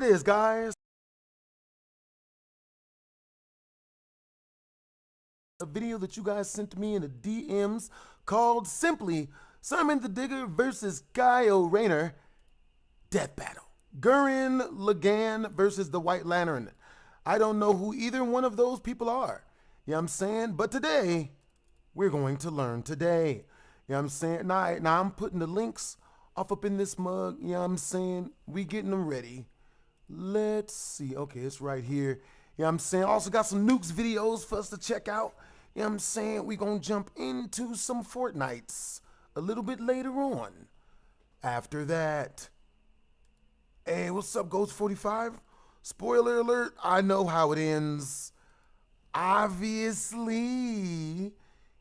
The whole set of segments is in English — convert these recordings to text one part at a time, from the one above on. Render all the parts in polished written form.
it is, guys. A video that you guys sent to me in the DMs called simply Simon the Digger versus Rayner Death Battle. Gurren Lagann versus the White Lantern. I don't know who either one of those people are. You know what I'm saying? But today, we're going to learn today. You know what I'm saying? Now I'm putting the links off up in this mug. You know what I'm saying? We getting them ready. Let's see. Okay, it's right here. You know what I'm saying? Also got some Nukes videos for us to check out. You know what I'm saying? We're going to jump into some Fortnites a little bit later on. After that. Hey, what's up, Ghost 45? Spoiler alert, I know how it ends. Obviously.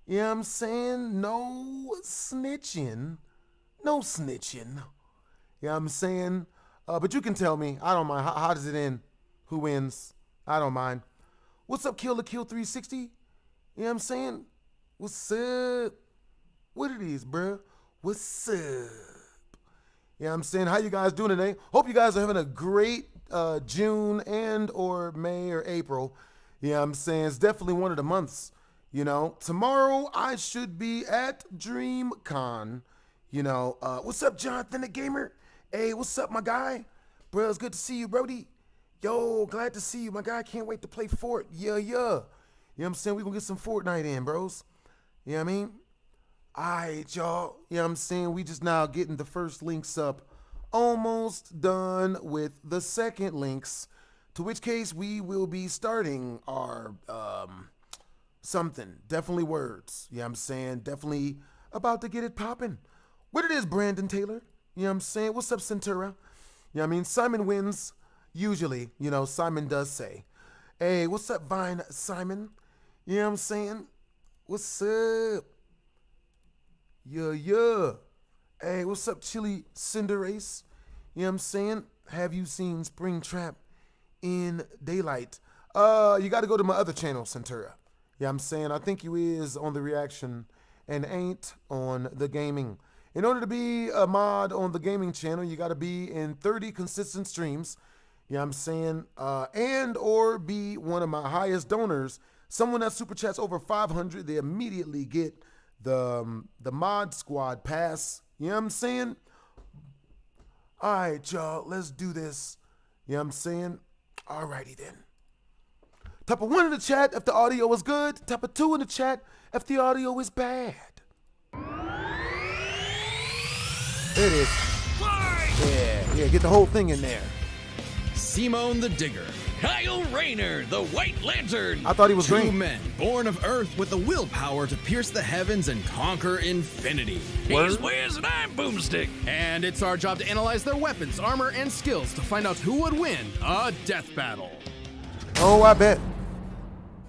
You know what I'm saying? No snitching. No snitching. You know what I'm saying? But you can tell me. I don't mind. How does it end? Who wins? I don't mind. What's up, Kill the Kill 360? You know what I'm saying? What's up? What it is, bruh? What's up? You know what I'm saying? How you guys doing today? Hope you guys are having a great June and or May or April. You know what I'm saying? It's definitely one of the months. You know, tomorrow I should be at DreamCon. You know, what's up, Jonathan the Gamer? Hey, what's up, my guy? Bro, it's good to see you, Brody. Yo, glad to see you, my guy. Can't wait to play Fort. Yeah. You know what I'm saying? We're going to get some Fortnite in, bros. You know what I mean? All right, y'all. You know what I'm saying? We just now getting the first links up. Almost done with the second links. To which case we will be starting our something. Definitely words. You know what I'm saying? Definitely about to get it popping. What it is, Brandon Taylor? You know what I'm saying? What's up, Centura? You know what I mean? Simon wins. Usually, you know, Simon does say. Hey, what's up, Vine Simon? You know what I'm saying? What's up? Yeah. Hey, what's up, Chili Cinderace? You know what I'm saying? Have you seen Springtrap in Daylight? You got to go to my other channel, Centura. Yeah, I'm saying I think you is on the reaction and ain't on the gaming. In order to be a mod on the gaming channel, you got to be in 30 consistent streams. You know what I'm saying? And or be one of my highest donors. Someone that super chats over 500, they immediately get the mod squad pass. You know what I'm saying? All right, y'all, let's do this. You know what I'm saying? All righty then. Type of 1 in the chat if the audio is good. Type of 2 in the chat if the audio is bad. There it is. Yeah, get the whole thing in there. Simon the Digger, Kyle Rayner, the White Lantern. I thought he was Two green. men born of Earth with the willpower to pierce the heavens and conquer infinity. Word? He's Wiz and I'm Boomstick. And it's our job to analyze their weapons, armor, and skills to find out who would win a death battle. Oh, I bet.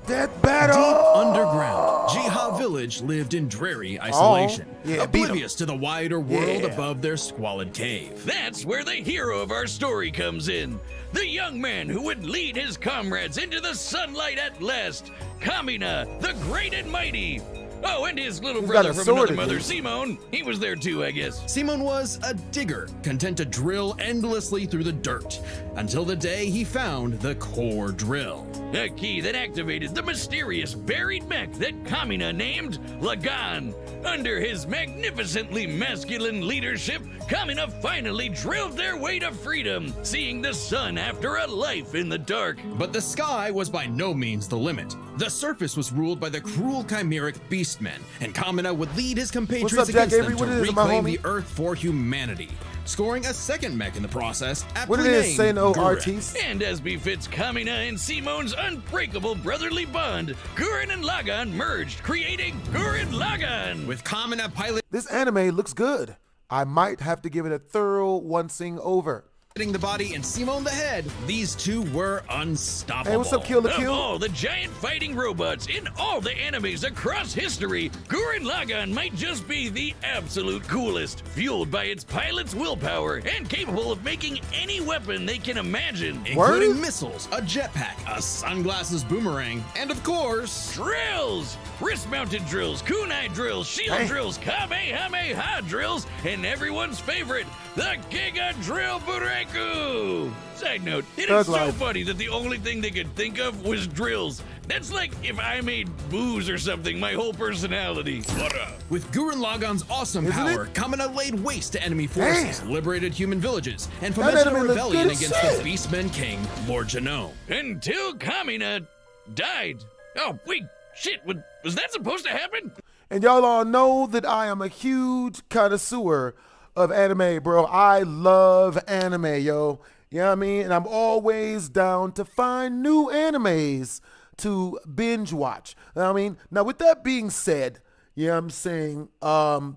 Death battle! Deep underground, Jiha Village lived in dreary isolation, yeah, beat 'em. oblivious to the wider world Yeah. above their squalid cave. That's where the hero of our story comes in. The young man who would lead his comrades into the sunlight at last. Kamina, the great and mighty. Oh, and his little He's got brother a from sword another in mother, him. Simon. He was there too, I guess. Simon was a digger, content to drill endlessly through the dirt, until the day he found the core drill. A key that activated the mysterious buried mech that Kamina named Lagann. Under his magnificently masculine leadership, Kamina finally drilled their way to freedom, seeing the sun after a life in the dark. But the sky was by no means the limit. The surface was ruled by the cruel chimeric beastmen, and Kamina would lead his compatriots What's up, Jack against them Avery? to What it is, my reclaim homie? the Earth for humanity, scoring a second mech in the process, aptly What it is, named say no Gurren. artiste. And as befits Kamina and Simon's unbreakable brotherly bond, Gurren and Lagann merged, creating Gurren Lagann. With Kamina piloting This anime looks good. I might have to give it a thorough once-ing over. the body and Simon the head, these two were unstoppable. Hey, what's up, Kill the Of Kill? all the giant fighting robots in all the animes across history, Gurren Lagann might just be the absolute coolest, fueled by its pilot's willpower and capable of making any weapon they can imagine. Including Word? missiles, a jetpack, a sunglasses boomerang, and of course, Drills! Wrist-mounted drills, kunai drills, shield Hey. drills, kamehameha drills, and everyone's favorite, the Giga Drill Bureku. Side note, it Thug is so life. funny that the only thing they could think of was drills. That's like if I made booze or something, my whole personality. What up? With Gurren Lagann's awesome Isn't power, it? Kamina laid waste to enemy forces, Damn. liberated human villages, and That fomented a anime looked rebellion good as against shit. the Beastmen King, Lord Genome. Until Kamina died. Oh, wait, shit, was that supposed to happen? And y'all all know that I am a huge connoisseur of anime, bro. I love anime, yo. You know what I mean? And I'm always down to find new animes to binge watch. You know what I mean? Now, with that being said, you know what I'm saying,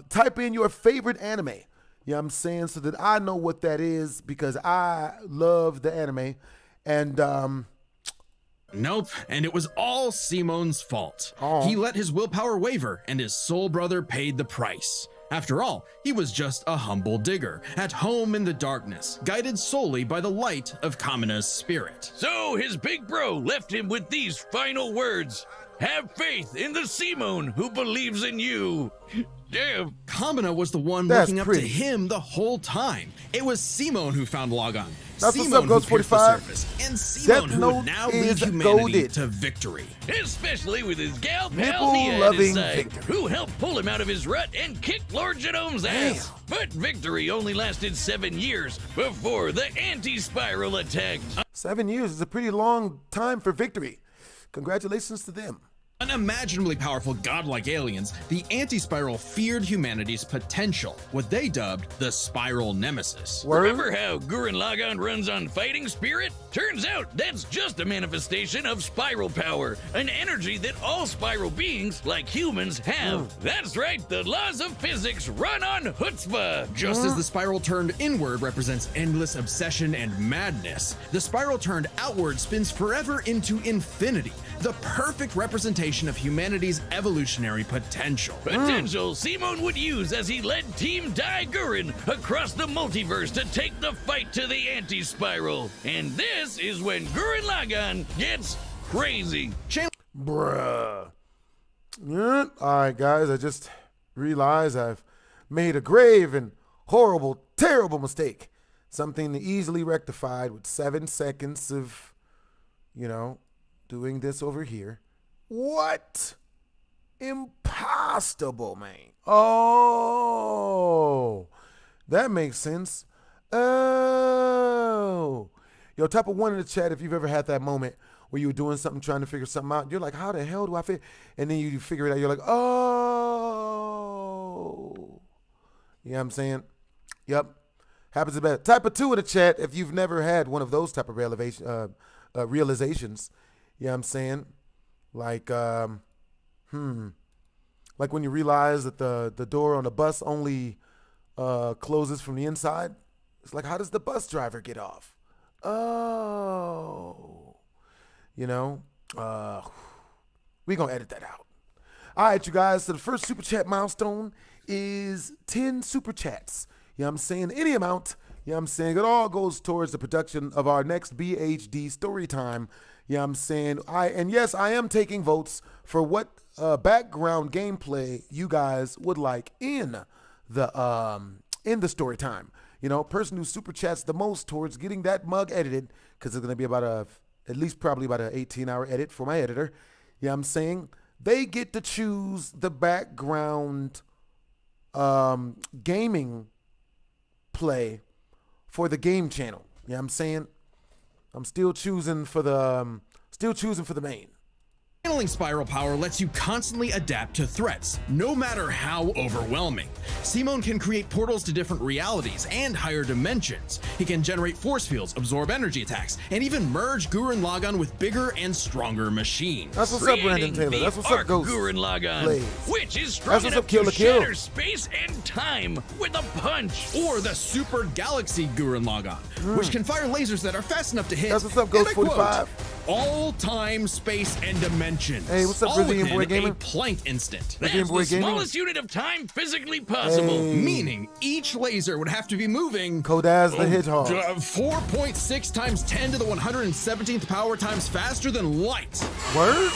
type in your favorite anime. You know what I'm saying? So that I know what that is because I love the anime. And, Nope, and it was all Simon's fault. Oh. He let his willpower waver, and his soul brother paid the price. After all, he was just a humble digger, at home in the darkness, guided solely by the light of Kamina's spirit. So his big bro left him with these final words. Have faith in the Simone who believes in you. Damn. Kamina was the one That's looking up pretty. to him the whole time. It was Simone who found Lagann. That's what's Simone up, Ghost who pierced the 45. surface, and Simone Death who Note would now lead is humanity goated. to victory. Especially with his gal pal Mia at Nipple-loving his side, Victor. who helped pull him out of his rut and kick Lord Genome's ass. But victory only lasted 7 years before the anti-spiral attacked. 7 years is a pretty long time for victory. Congratulations to them. Unimaginably powerful godlike aliens, the anti-spiral feared humanity's potential, what they dubbed the spiral nemesis. Word? Remember how Gurren Lagann runs on fighting spirit? Turns out that's just a manifestation of spiral power, an energy that all spiral beings, like humans, have. That's right, the laws of physics run on chutzpah. Just as the spiral turned inward represents endless obsession and madness, the spiral turned outward spins forever into infinity, the perfect representation of humanity's evolutionary potential. Potential Simon would use as he led Team Dai Gurren across the multiverse to take the fight to the anti-spiral. And this is when Gurren Lagann gets crazy. Bruh. Yeah. All right, guys, I just realized I've made a grave and horrible, terrible mistake. Something easily rectified with 7 seconds of, doing this over here. What? Impossible, man. Oh, that makes sense. Oh. Yo, type of 1 in the chat if you've ever had that moment where you were doing something, trying to figure something out. You're like, how the hell do I fit? And then you figure it out. You're like, oh. You know what I'm saying? Yep. Happens to be better. Type of 2 in the chat if you've never had one of those type of realizations. You know what I'm saying? Like, like when you realize that the door on the bus only closes from the inside. It's like, how does the bus driver get off? Oh, we're going to edit that out. All right, you guys. So the first super chat milestone is 10 super chats. You know what I'm saying? Any amount. You know what I'm saying? It all goes towards the production of our next BHD story time. You know what I'm saying? And yes, I am taking votes for what background gameplay you guys would like in the story time. Person who super chats the most towards getting that mug edited, because it's going to be about probably about an 18-hour edit for my editor. You know what I'm saying? They get to choose the background gaming play for the game channel. You know what I'm saying? I'm still choosing for the main. Channeling spiral power lets you constantly adapt to threats, no matter how overwhelming. Simone can create portals to different realities and higher dimensions. He can generate force fields, absorb energy attacks, and even merge Gurren Lagann with bigger and stronger machines. That's what's up, Brandon Taylor. That's what's up, Ghost. Gurren Lagann, Blaze. which is strong That's what's enough up, Kill to the Kill. shatter space and time with a punch. Or the Super Galaxy Gurren Lagann, which can fire lasers that are fast enough to hit. That's what's up, and Ghost I quote, 45. all time, space, and dimensions. Hey, what's up, all Brazilian within Boy Gamer? a Planck instant. That's Game Boy the Gaming. smallest unit of time physically possible. Hey. Meaning each laser would have to be moving Kodaz the Hedgehog. 4.6 times 10 to the 117th power times faster than light. Word?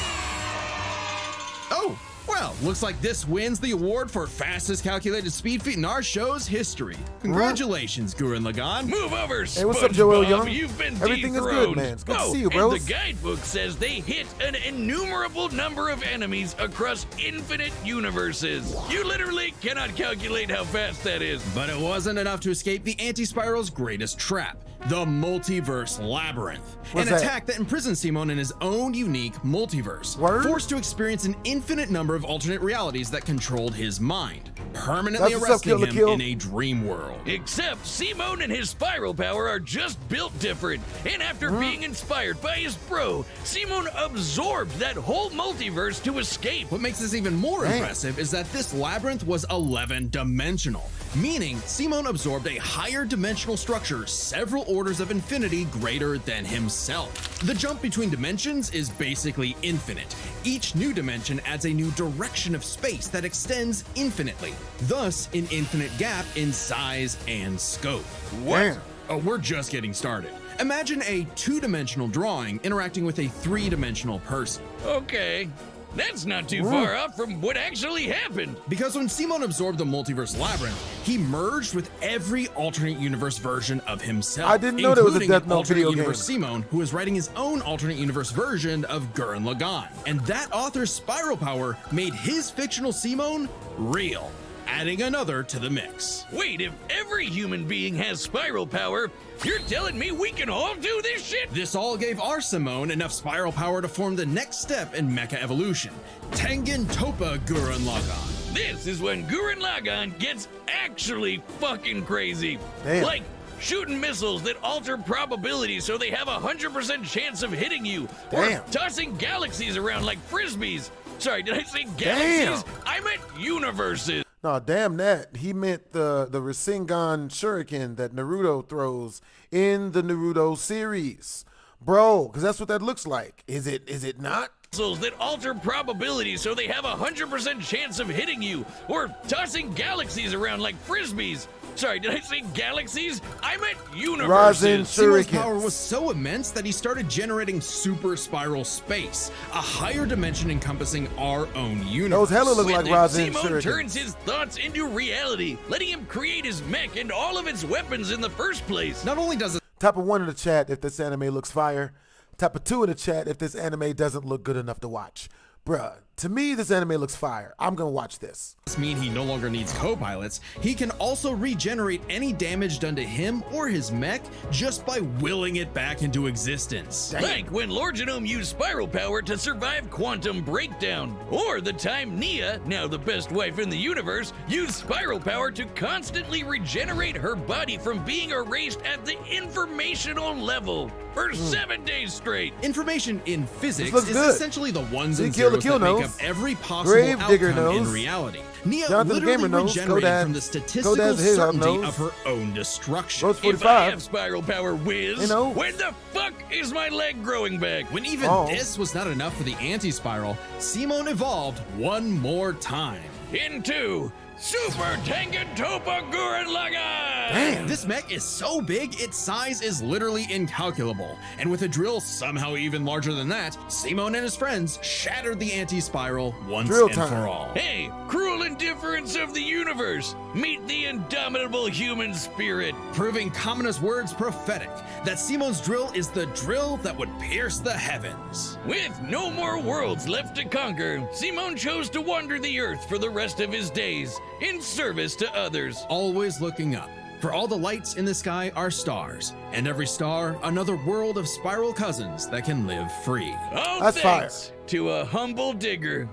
Oh, Well, looks like this wins the award for fastest calculated speed feat in our show's history. Congratulations, Gurren Lagann. Move over, Hey, what's up, Joel SpongeBob. Young? You've been Everything is dethroned. good, man. It's good to see you, And bros. the guidebook says they hit an innumerable number of enemies across infinite universes. You literally cannot calculate how fast that is. But it wasn't enough to escape the Anti-Spiral's greatest trap, the Multiverse Labyrinth. What's an that? attack that imprisons Simon in his own unique multiverse, Word? forced to experience an infinite number of alternate realities that controlled his mind, permanently That's what's up, arresting Kill la him Kill. in a dream world. Except Simon and his spiral power are just built different. And after being inspired by his bro, Simon absorbed that whole multiverse to escape. What makes this even more Damn. impressive is that this labyrinth was 11-dimensional, meaning Simon absorbed a higher dimensional structure several orders of infinity greater than himself. The jump between dimensions is basically infinite. Each new dimension adds a new direction of space that extends infinitely, thus an infinite gap in size and scope. Damn. Oh, we're just getting started. Imagine a two-dimensional drawing interacting with a three-dimensional person. Okay, that's not too far off from what actually happened. Because when Simon absorbed the multiverse labyrinth, he merged with every alternate universe version of himself. I didn't know there was a including Death an Note alternate video universe game. Simon, who is writing his own alternate universe version of Gurren Lagann. And that author's spiral power made his fictional Simon real, adding another to the mix. Wait, if every human being has spiral power, you're telling me we can all do this shit? This all gave our Simone enough spiral power to form the next step in mecha evolution, Tengen Toppa Gurren Lagann. This is when Gurren Lagann gets actually fucking crazy. Damn. Like shooting missiles that alter probability so they have a 100% chance of hitting you. Damn. Or tossing galaxies around like frisbees. Sorry, did I say galaxies? I meant universes. No, damn that. He meant the Rasengan Shuriken that Naruto throws in the Naruto series. Bro, because that's what that looks like. Is it not? Missiles that alter probability so they have a 100% chance of hitting you. Or tossing galaxies around like frisbees. Sorry, did I say galaxies? I meant Rasen universes. Simon's Shurikens. power was so immense that he started generating super spiral space, a higher dimension encompassing our own universe. Those hella look like When Rasen Simon Shurikens. turns his thoughts into reality, letting him create his mech and all of its weapons in the first place. Not only does it Type of 1 in the chat if this anime looks fire. Type of 2 in the chat if this anime doesn't look good enough to watch. Bruh, to me, this anime looks fire. I'm gonna watch this. mean he no longer needs co-pilots, he can also regenerate any damage done to him or his mech just by willing it back into existence. Like when Lord Genome used spiral power to survive quantum breakdown. Or the time Nia, now the best wife in the universe, used spiral power to constantly regenerate her body from being erased at the informational level for 7 days straight. Information in physics looks is good. essentially the ones See, and Kill la zeros Kill that make knows. up every possible Gravedigger outcome knows. in reality. Nia Jonathan the literally Gamer knows. regenerated Godad. from the statistical Godad's the Hedgehog certainty knows. of her own destruction. Votes If I have 45. spiral power, Wiz, You know. when the fuck is my leg growing back? When even Oh. this was not enough for the anti-spiral, Simon evolved one more time. Into Super Tengen Toppa Gurren Lagann! This mech is so big, its size is literally incalculable. And with a drill somehow even larger than that, Simon and his friends shattered the anti-spiral once Drill and time. for all. Hey, cruel indifference of the universe! Meet the indomitable human spirit! Proving Kamina's words prophetic, that Simon's drill is the drill that would pierce the heavens. With no more worlds left to conquer, Simon chose to wander the earth for the rest of his days, in service to others. Always looking up. For all the lights in the sky are stars, and every star another world of spiral cousins that can live free. All That's thanks to a humble digger.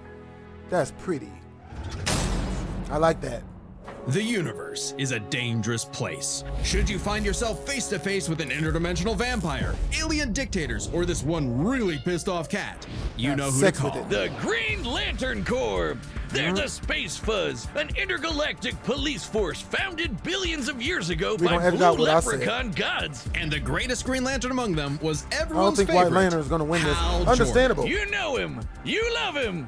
That's pretty. I like that. The universe is a dangerous place. Should you find yourself face to face with an interdimensional vampire, alien dictators, or this one really pissed off cat, you Have know who to sex with call. it. The Green Lantern Corps. They're the Space Fuzz, an intergalactic police force founded billions of years ago We by gonna edit blue out what I said. leprechaun gods. And the greatest Green Lantern among them was I don't everyone's think favorite, White Lantern is gonna win this. Hal Jordan. Understandable. You know him. You love him.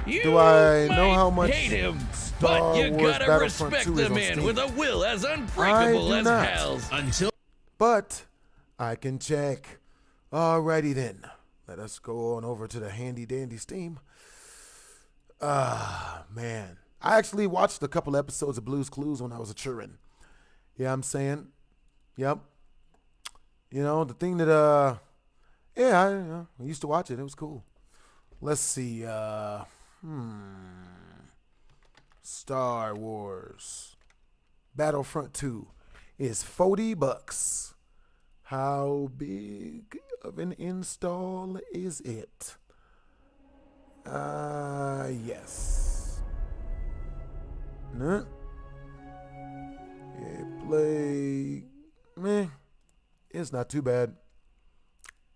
You Do I know might how much hate him, Star but you Wars gotta Battlefront respect 2 the is on man Steam? with a will as unbreakable I do as not. Hal's. Until But I can check. Alrighty then. Let us go on over to the handy dandy Steam. Man. I actually watched a couple episodes of Blue's Clues when I was a children. Yeah, I'm saying. Yep. You know, the thing that, I used to watch it. It was cool. Let's see. Star Wars Battlefront 2 is $40. How big of an install is it? Yes. No. Yeah, play. Meh. It's not too bad.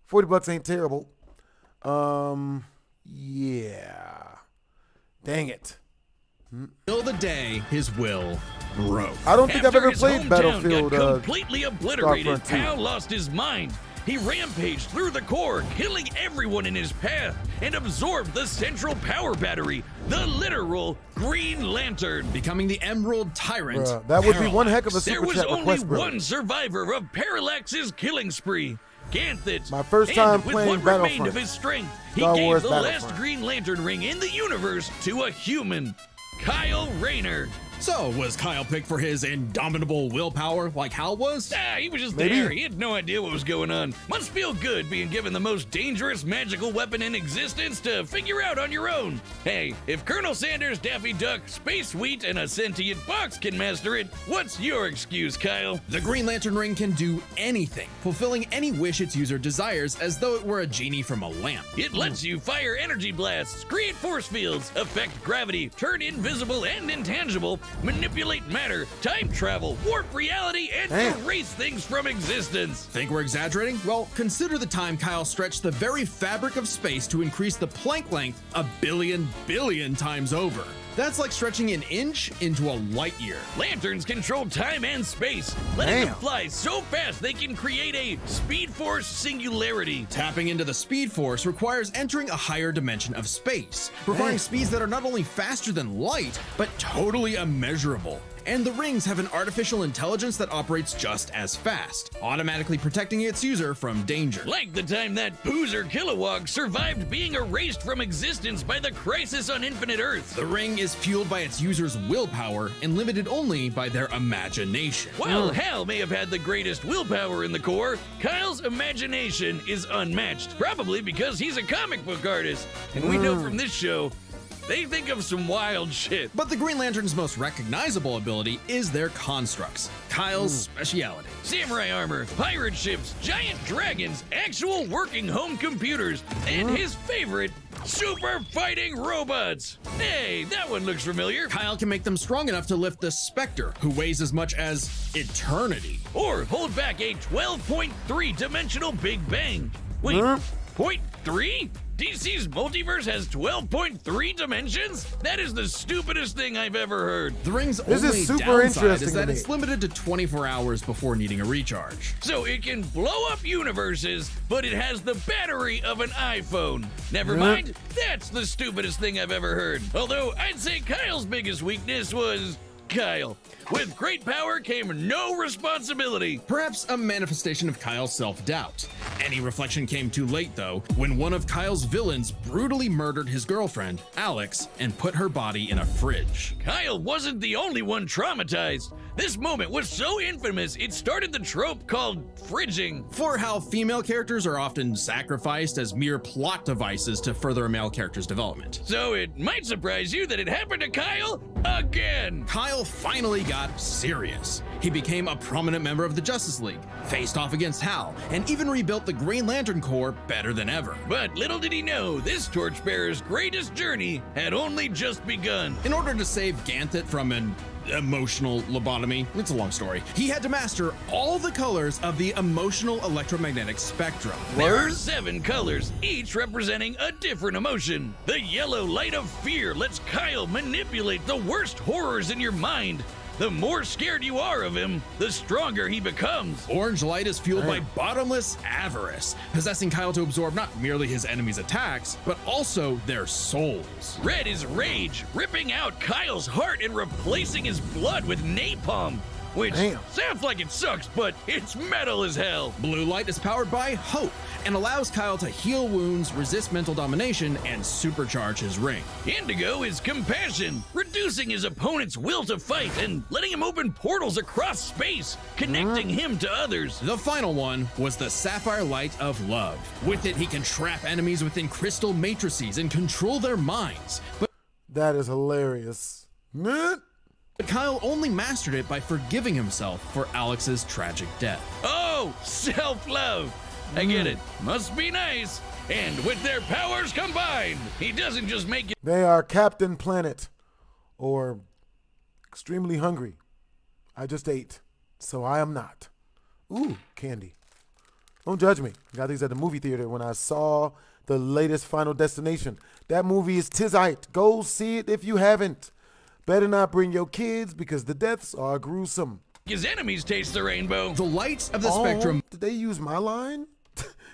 $40 ain't terrible. Yeah. Dang it. Till the day his will broke. I don't think I've After ever his played hometown Battlefield. got completely obliterated, Starfront 2. Kyle lost his mind. He rampaged through the core, killing everyone in his path, and absorbed the central power battery, the literal Green Lantern. Becoming the Emerald Tyrant. Bruh, that would be one heck of a There super was chat only request, bro. one survivor of Parallax's killing spree. Ganthet. My first time and with playing what remained Battlefront. of his strength, he Star gave Wars the Battlefront. last Green Lantern ring in the universe to a human, Kyle Rayner. So, was Kyle picked for his indomitable willpower like Hal was? He was just Maybe. there. He had no idea what was going on. Must feel good being given the most dangerous magical weapon in existence to figure out on your own. Hey, if Colonel Sanders, Daffy Duck, Space Wheat, and a sentient box can master it, what's your excuse, Kyle? The Green Lantern ring can do anything, fulfilling any wish its user desires as though it were a genie from a lamp. It lets you fire energy blasts, create force fields, affect gravity, turn invisible and intangible, manipulate matter, time travel, warp reality, and Damn. erase things from existence. Think we're exaggerating? Well, consider the time Kyle stretched the very fabric of space to increase the Planck length a billion times over. That's like stretching an inch into a light year. Lanterns control time and space, letting them Damn. fly so fast they can create a speed force singularity. Tapping into the Speed Force requires entering a higher dimension of space, requiring Damn. speeds that are not only faster than light, but totally immeasurable. And the rings have an artificial intelligence that operates just as fast, automatically protecting its user from danger. Like the time that Boozer Kilowog survived being erased from existence by the crisis on Infinite Earth. The ring is fueled by its user's willpower and limited only by their imagination. While Hal may have had the greatest willpower in the Corps, Kyle's imagination is unmatched, probably because he's a comic book artist. And we know from this show, they think of some wild shit. But the Green Lantern's most recognizable ability is their constructs, Kyle's speciality. Samurai armor, pirate ships, giant dragons, actual working home computers, and his favorite, super fighting robots. Hey, that one looks familiar. Kyle can make them strong enough to lift the Spectre, who weighs as much as eternity. Or hold back a 12.3 dimensional Big Bang. Wait, point 0.3? DC's multiverse has 12.3 dimensions? That is the stupidest thing I've ever heard. The ring's This is only super downside interesting is that to it's me. limited to 24 hours before needing a recharge. So it can blow up universes, but it has the battery of an iPhone. Never mind, that's the stupidest thing I've ever heard. Although I'd say Kyle's biggest weakness was Kyle. With great power came no responsibility. Perhaps a manifestation of Kyle's self-doubt. Any reflection came too late, though, when one of Kyle's villains brutally murdered his girlfriend, Alex, and put her body in a fridge. Kyle wasn't the only one traumatized. This moment was so infamous, it started the trope called fridging. For how female characters are often sacrificed as mere plot devices to further a male character's development. So it might surprise you that it happened to Kyle again. Kyle finally got serious. He became a prominent member of the Justice League, faced off against Hal, and even rebuilt the Green Lantern Corps better than ever. But little did he know, this torchbearer's greatest journey had only just begun. In order to save Ganthet from an emotional lobotomy, it's a long story, he had to master all the colors of the emotional electromagnetic spectrum. There are 7 colors, each representing a different emotion. The yellow light of fear lets Kyle manipulate the worst horrors in your mind. The more scared you are of him, the stronger he becomes. Orange light is fueled by bottomless avarice, possessing Kyle to absorb not merely his enemies' attacks, but also their souls. Red is rage, ripping out Kyle's heart and replacing his blood with napalm. which Damn. sounds like it sucks, but it's metal as hell. Blue light is powered by hope and allows Kyle to heal wounds, resist mental domination, and supercharge his ring. Indigo is compassion, reducing his opponent's will to fight and letting him open portals across space, connecting him to others. The final one was the sapphire light of love. With it, he can trap enemies within crystal matrices and control their minds. That is hilarious. But Kyle only mastered it by forgiving himself for Alex's tragic death. Oh, self-love. I get it. Must be nice. And with their powers combined, he doesn't just make it. They are Captain Planet or extremely hungry. I just ate, so I am not. Ooh, candy. Don't judge me. Got these at the movie theater when I saw the latest Final Destination. That movie is tizite. Go see it if you haven't. Better not bring your kids because the deaths are gruesome. His enemies taste the rainbow. The lights of the spectrum. Did they use my line?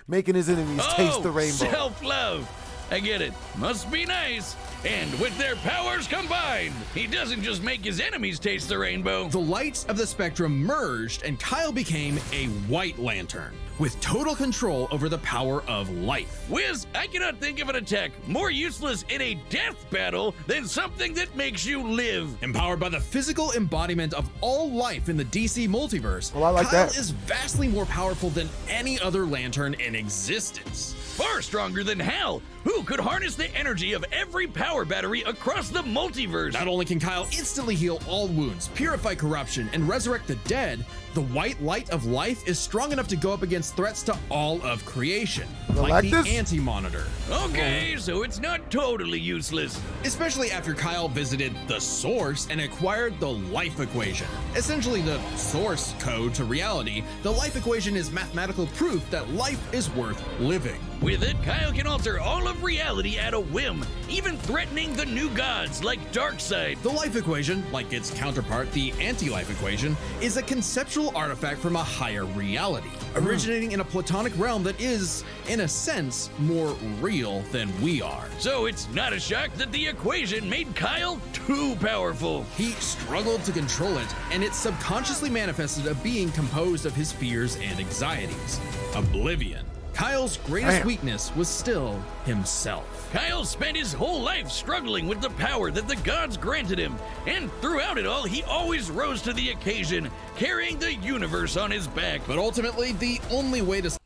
Making his enemies taste the rainbow. Self-love. I get it. Must be nice. And with their powers combined, he doesn't just make his enemies taste the rainbow. The lights of the spectrum merged and Kyle became a White Lantern with total control over the power of life. Wiz, I cannot think of an attack more useless in a death battle than something that makes you live. Empowered by the physical embodiment of all life in the DC multiverse, Well, I like Kyle that. is vastly more powerful than any other lantern in existence. Far stronger than Hal, who could harness the energy of every power battery across the multiverse. Not only can Kyle instantly heal all wounds, purify corruption, and resurrect the dead, the white light of life is strong enough to go up against threats to all of creation, like the Galactus? Anti-Monitor. Okay, so it's not totally useless. Especially after Kyle visited the Source and acquired the life equation. Essentially the source code to reality, the life equation is mathematical proof that life is worth living. With it, Kyle can alter all of reality at a whim, even threatening the new gods like Darkseid. The life equation, like its counterpart, the anti-life equation, is a conceptual artifact from a higher reality, originating in a platonic realm that is, in a sense, more real than we are. So it's not a shock that the equation made Kyle too powerful. He struggled to control it, and it subconsciously manifested a being composed of his fears and anxieties. Oblivion. Kyle's greatest Damn. weakness was still himself. Kyle spent his whole life struggling with the power that the gods granted him, and throughout it all, he always rose to the occasion, carrying the universe on his back. But ultimately, the only way to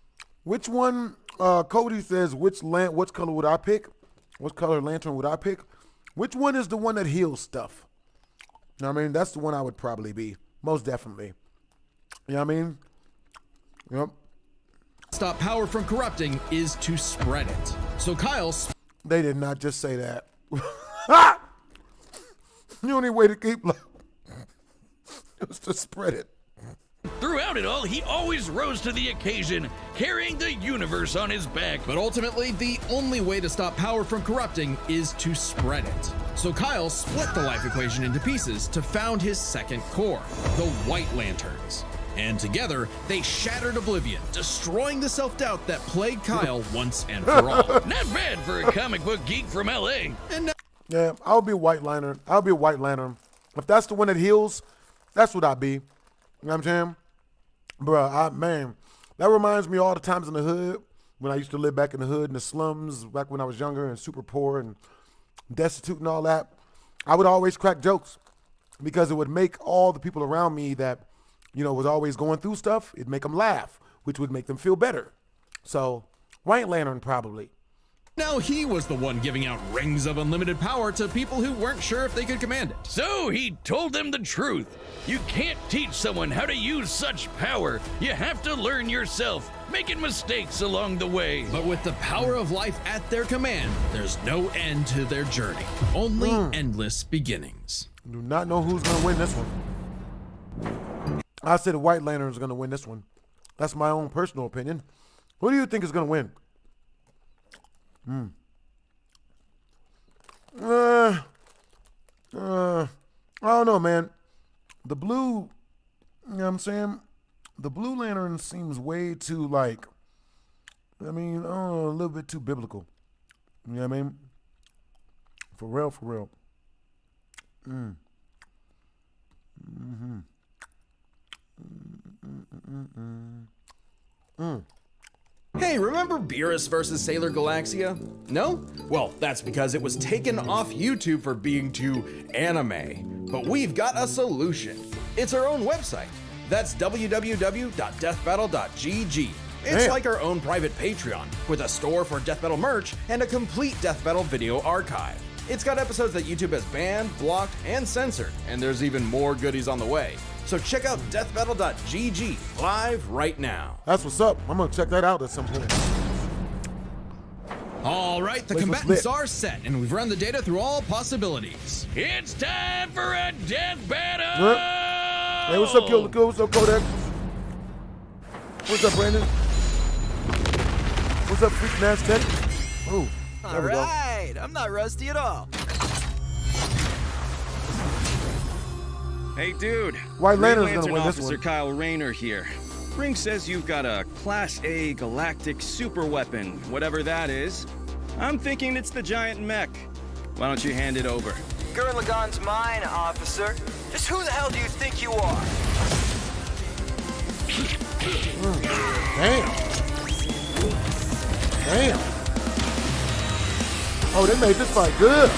Which one, Cody says, which color would I pick? What color lantern would I pick? Which one is the one that heals stuff? You know what I mean? That's the one I would probably be. Most definitely. You know what I mean? Yep. stop power from corrupting is to spread it. So Kyle They did not just say that. The only way to keep life is to spread it. Throughout it all, he always rose to the occasion, carrying the universe on his back. But ultimately, the only way to stop power from corrupting is to spread it. So Kyle split the life equation into pieces to found his second core, the White Lanterns. And together, they shattered Oblivion, destroying the self-doubt that plagued Kyle once and for all. Not bad for a comic book geek from LA. And now Yeah, I'll be a White Lantern. I'll be a White Lantern. If that's the one that heals, that's what I'd be. You know what I'm saying? Bruh, man, that reminds me of all the times in the hood when I used to live back in the hood in the slums back when I was younger and super poor and destitute and all that. I would always crack jokes because it would make all the people around me that, you know, was always going through stuff, it'd make them laugh, which would make them feel better. So, White Lantern probably. Now he was the one giving out rings of unlimited power to people who weren't sure if they could command it. So he told them the truth. You can't teach someone how to use such power. You have to learn yourself, making mistakes along the way. But with the power of life at their command, there's no end to their journey, only endless beginnings. Do not know who's going to win this one. I said the White Lantern is going to win this one. That's my own personal opinion. Who do you think is going to win? I don't know, man. The blue, you know what I'm saying? The Blue Lantern seems way too, like, I mean, a little bit too biblical. You know what I mean? For real, for real. For real, for real. Hey, remember Beerus vs. Sailor Galaxia? No? Well, that's because it was taken off YouTube for being too anime. But we've got a solution. It's our own website. That's www.deathbattle.gg. It's like our own private Patreon, with a store for Death Battle merch and a complete Death Battle video archive. It's got episodes that YouTube has banned, blocked, and censored, and there's even more goodies on the way. So check out deathbattle.gg live right now. That's what's up. I'm gonna check that out at some point. All right, the Place was combatants lit. are set, and we've run the data through all possibilities. It's time for a death battle! Hey, what's up, Kill the Kill? What's up, Kodak? What's up, Brandon? What's up, Freak Nash Teddy? Oh, there All we go. right, I'm not rusty at all. Hey, dude. White Green Lantern's gonna Lantern win this Officer one. Kyle Rayner here. Ring says you've got a Class A galactic super weapon, whatever that is. I'm thinking it's the giant mech. Why don't you hand it over? Gurren Lagann's mine, officer. Just who the hell do you think you are? Damn. Damn. Oh, they made this fight good.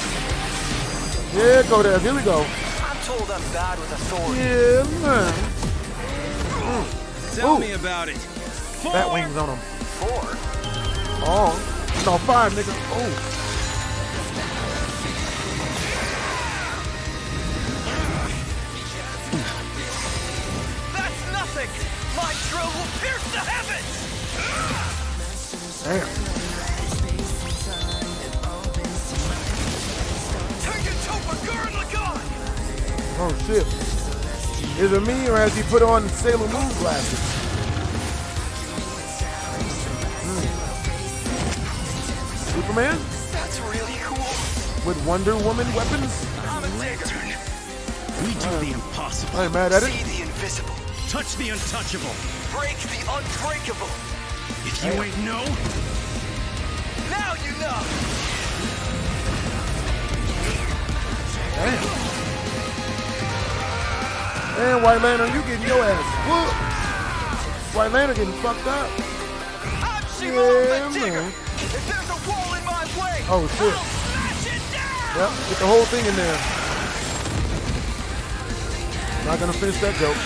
Yeah, Kodak. Here we go. I'm told I'm bad with authority. Yeah, man. Tell Ooh. me about it. Bat wings on him. 4? Oh, no, 5, nigga. Oh. That's nothing! My drill will pierce the heavens! Damn. Turn your toe for Gurren Lagann! Oh, shit. Is it me or has he put on Sailor Moon glasses? Superman? That's really cool. With Wonder Woman weapons? I'm a digger. We do the impossible. I ain't mad at it. See the invisible. Touch the untouchable. Break the unbreakable. If you ain't know, Now you know! Damn. Man, White Lantern, you getting your ass whooped. White Lantern getting fucked up. I'm Simone Yeah, the digger! man. If there's a wall in my way, Oh, shit. I'll smash it down! Yep, get the whole thing in there. Not gonna finish that joke.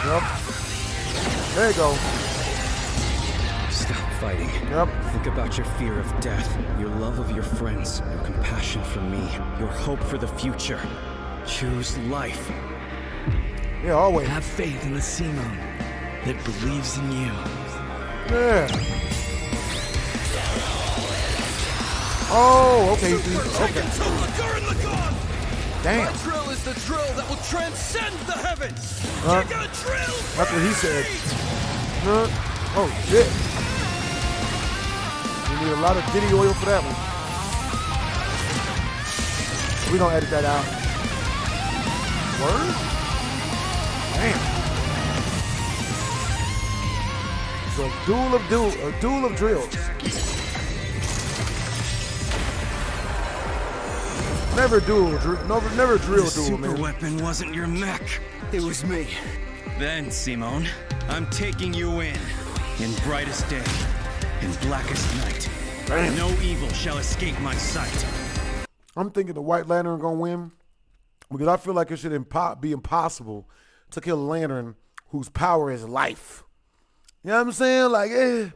Yep. There you go. Stop fighting. Yep. Think about your fear of death, your love of your friends, your compassion for me, your hope for the future. Choose life. Yeah, always. have faith in the Simone that believes in you. Yeah. Oh, okay. Okay. Damn. Drill is the drill that will transcend the heavens. That's what he said. Oh, shit. We need a lot of Diddy oil for that one. We don't edit that out. Word? Damn. So a duel of drills. Never drill The duel, super man. weapon wasn't your mech. It was me. Then, Simone, I'm taking you in brightest day, in blackest night. Damn. No evil shall escape my sight. I'm thinking the White Lantern gonna win because I feel like it should be impossible to kill a Lantern whose power is life. You know what I'm saying? Like, you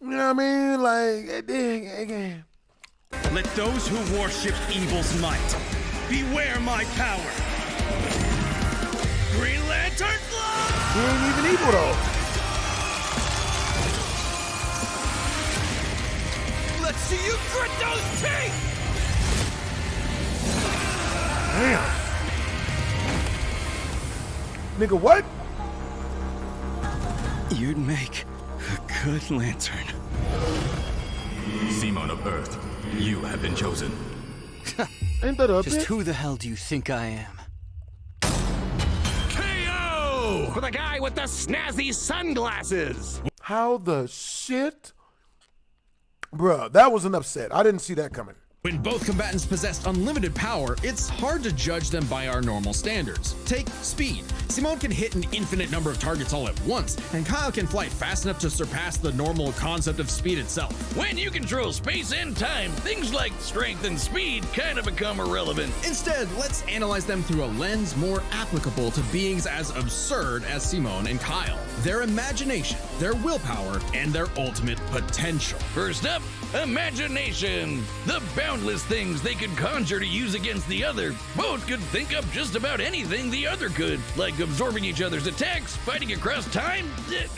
know what I mean? Like, Let those who worship evil's might beware my power. Green Lantern fly! he ain't even evil though. Let's see you grit those teeth! Damn. Nigga, what? You'd make a good lantern. Simon of Earth, you have been chosen. Ain't that a Just bitch? who the hell do you think I am? KO! For the guy with the snazzy sunglasses. How the shit? Bruh, that was an upset. I didn't see that coming. When both combatants possess unlimited power, it's hard to judge them by our normal standards. Take speed. Simone can hit an infinite number of targets all at once, and Kyle can fly fast enough to surpass the normal concept of speed itself. When you control space and time, things like strength and speed kind of become irrelevant. Instead, let's analyze them through a lens more applicable to beings as absurd as Simone and Kyle. Their imagination, their willpower, and their ultimate potential. First up, imagination. The boundless things they could conjure to use against the other. Both could think up just about anything the other could, like absorbing each other's attacks, fighting across time,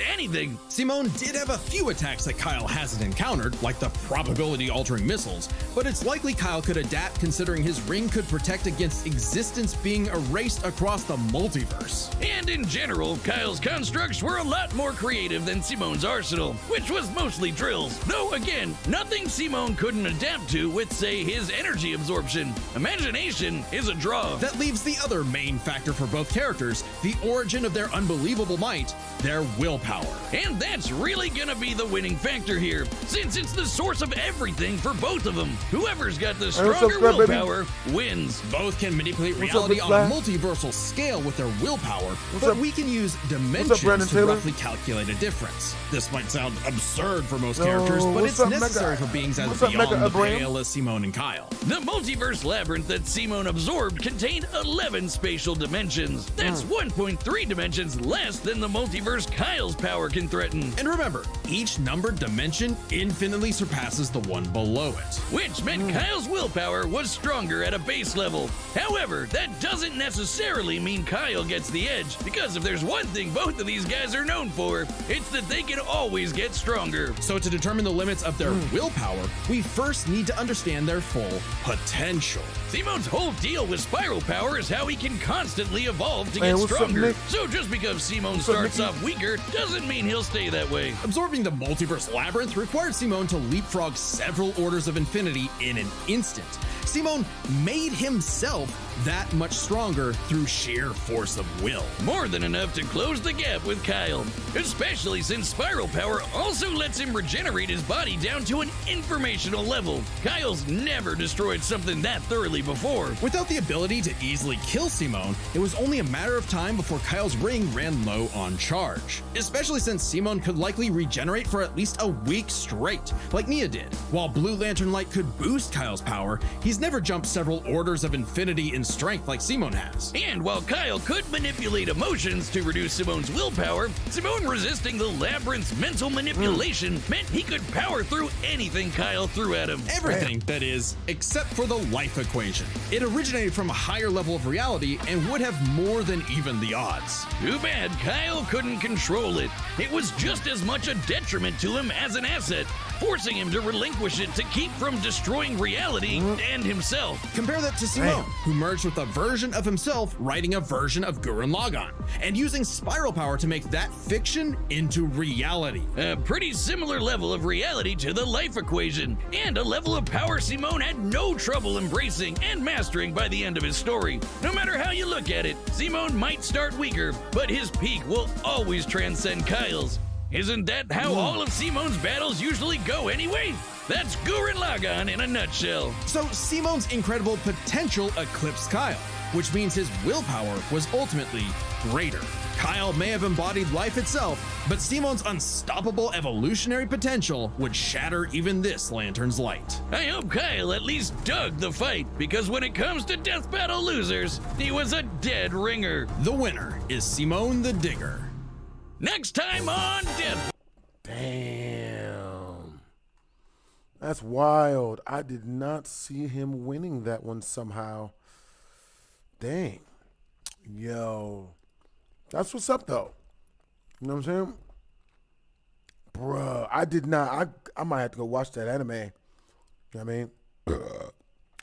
anything. Simone did have a few attacks that Kyle hasn't encountered, like the probability-altering missiles, but it's likely Kyle could adapt considering his ring could protect against existence being erased across the multiverse. And in general, Kyle's constructs were a lot more creative than Simone's arsenal, which was mostly drills. Though again, nothing Simone couldn't adapt to with, say, his energy absorption. Imagination is a draw. That leaves the other main factor for both characters, the origin of their unbelievable might, their willpower. And that's really gonna be the winning factor here, since it's the source of everything for both of them. Whoever's got the stronger willpower wins. Both can manipulate reality on a multiversal scale with their willpower, but we can use dimensions to roughly calculate a difference. This might sound absurd for most characters, but it's necessary for beings as beyond the pale as Simone and Kyle. The multiverse labyrinth that Simone absorbed contained 11 spatial dimensions. That's 1.3 dimensions less than the multiverse Kyle's power can threaten. And remember, each numbered dimension infinitely surpasses the one below it. Which meant Kyle's willpower was stronger at a base level. However, that doesn't necessarily mean Kyle gets the edge, because if there's one thing both of these guys are known for, it's that they can always get stronger. So to determine the limits of their willpower, we first need to understand their full potential. Simone's whole deal with spiral power is how he can constantly evolve to get stronger. So just because Simone starts off weaker doesn't mean he'll stay that way. Absorbing the multiverse labyrinth required Simone to leapfrog several orders of infinity in an instant. Simone made himself that much stronger through sheer force of will. More than enough to close the gap with Kyle, especially since spiral power also lets him regenerate his body down to an informational level. Kyle's never destroyed something that thoroughly before. Without the ability to easily kill Simone, it was only a matter of time before Kyle's ring ran low on charge, especially since Simone could likely regenerate for at least a week straight, like Nia did. While Blue Lantern Light could boost Kyle's power, he's never jumped several orders of infinity in strength like Simone has. And while Kyle could manipulate emotions to reduce Simone's willpower, Simone resisting the labyrinth's mental manipulation meant he could power through anything Kyle threw at him. Everything, that is, except for the life equation. It originated from a higher level of reality and would have more than even the odds. Too bad Kyle couldn't control it. It was just as much a detriment to him as an asset, forcing him to relinquish it to keep from destroying reality and himself. Compare that to Simone, who merged with a version of himself writing a version of Gurren Lagann, and using spiral power to make that fiction into reality. A pretty similar level of reality to the life equation, and a level of power Simone had no trouble embracing and mastering by the end of his story. No matter how you look at it, Simone might start weaker, but his peak will always transcend Kyle's. Isn't that how all of Simone's battles usually go anyway? That's Gurren Lagann in a nutshell. So Simone's incredible potential eclipsed Kyle, which means his willpower was ultimately greater. Kyle may have embodied life itself, but Simone's unstoppable evolutionary potential would shatter even this lantern's light. I hope Kyle at least dug the fight, because when it comes to death battle losers, he was a dead ringer. The winner is Simone the Digger. Next time on Death. Damn. That's wild. I did not see him winning that one somehow. Dang. Yo. That's what's up, though. You know what I'm saying? Bruh, I did not. I might have to go watch that anime. You know what I mean?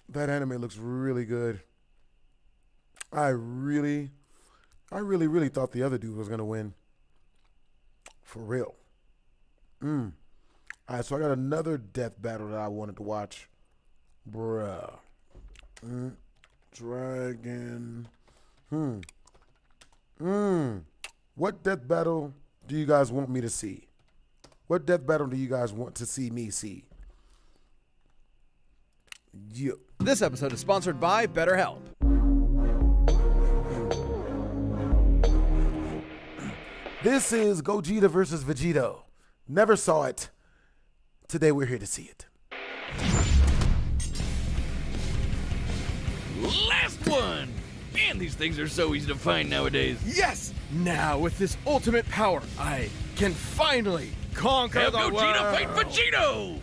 That anime looks really good. I really thought the other dude was going to win. For real. All right, so I got another death battle that I wanted to watch. Bruh. Dragon. What death battle do you guys want me to see? What death battle do you guys want to see me see? Yeah. This episode is sponsored by BetterHelp. This is Gogeta versus Vegito. Never saw it. Today we're here to see it. Last one! Man, these things are so easy to find nowadays. Yes! Now, with this ultimate power, I can finally conquer Have the Gogeta world! fight Vegito!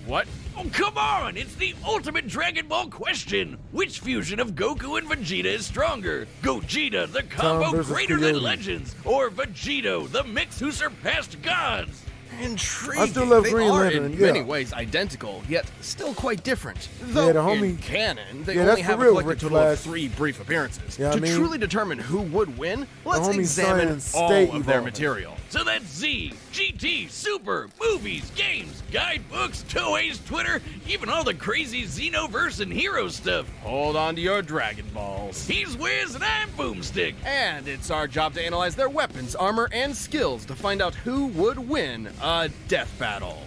What? Oh, come on! It's the ultimate Dragon Ball question! Which fusion of Goku and Vegeta is stronger? Gogeta, the combo versus greater Coyote. than legends, or Vegito, the mix who surpassed gods? Intriguing. I still love they Green are Lantern, in yeah. many ways identical, yet still quite different. Though the homie- in canon, they Yeah, only that's have for a real, collective Rick total of Flash. 3 brief appearances. Yeah, I to mean- truly determine who would win, let's homie examine science all stay of their evolving. material. So that's Z, GT, Super, movies, games, guidebooks, Toei's Twitter, even all the crazy Xenoverse and hero stuff. Hold on to your Dragon Balls. He's Wiz and I'm Boomstick. And it's our job to analyze their weapons, armor, and skills to find out who would win a death battle.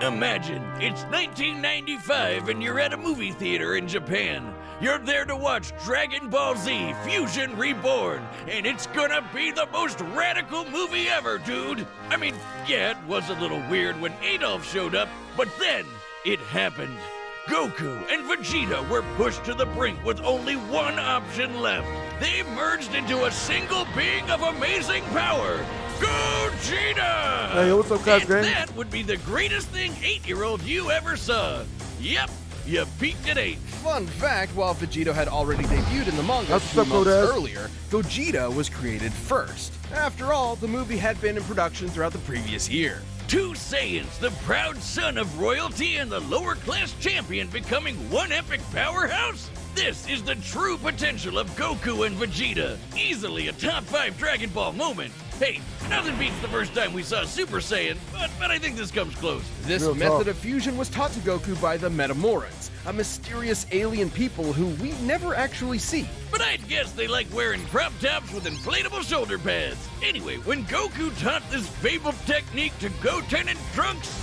Imagine it's 1995 and you're at a movie theater in Japan. You're there to watch Dragon Ball Z Fusion Reborn, and it's gonna be the most radical movie ever, dude. I mean, yeah, it was a little weird when Adolf showed up, but then it happened. Goku and Vegeta were pushed to the brink with only one option left. They merged into a single being of amazing power, Gogeta! Hey, what's up, guys, And gang? that would be the greatest thing 8-year-old you ever saw. Yep, you peaked at 8. Fun fact, while Vegito had already debuted in the manga That's 2 what's up, months Kodak. earlier, Gogeta was created first. After all, the movie had been in production throughout the previous year. Two Saiyans, the proud son of royalty and the lower class champion becoming one epic powerhouse? This is the true potential of Goku and Vegeta. Easily a top 5 Dragon Ball moment. Hey, nothing beats the first time we saw Super Saiyan, but I think this comes close. This Real method talk. of fusion was taught to Goku by the Metamorans, a mysterious alien people who we never actually see. But I'd guess they like wearing crop tops with inflatable shoulder pads. Anyway, when Goku taught this fabled technique to Goten and Trunks,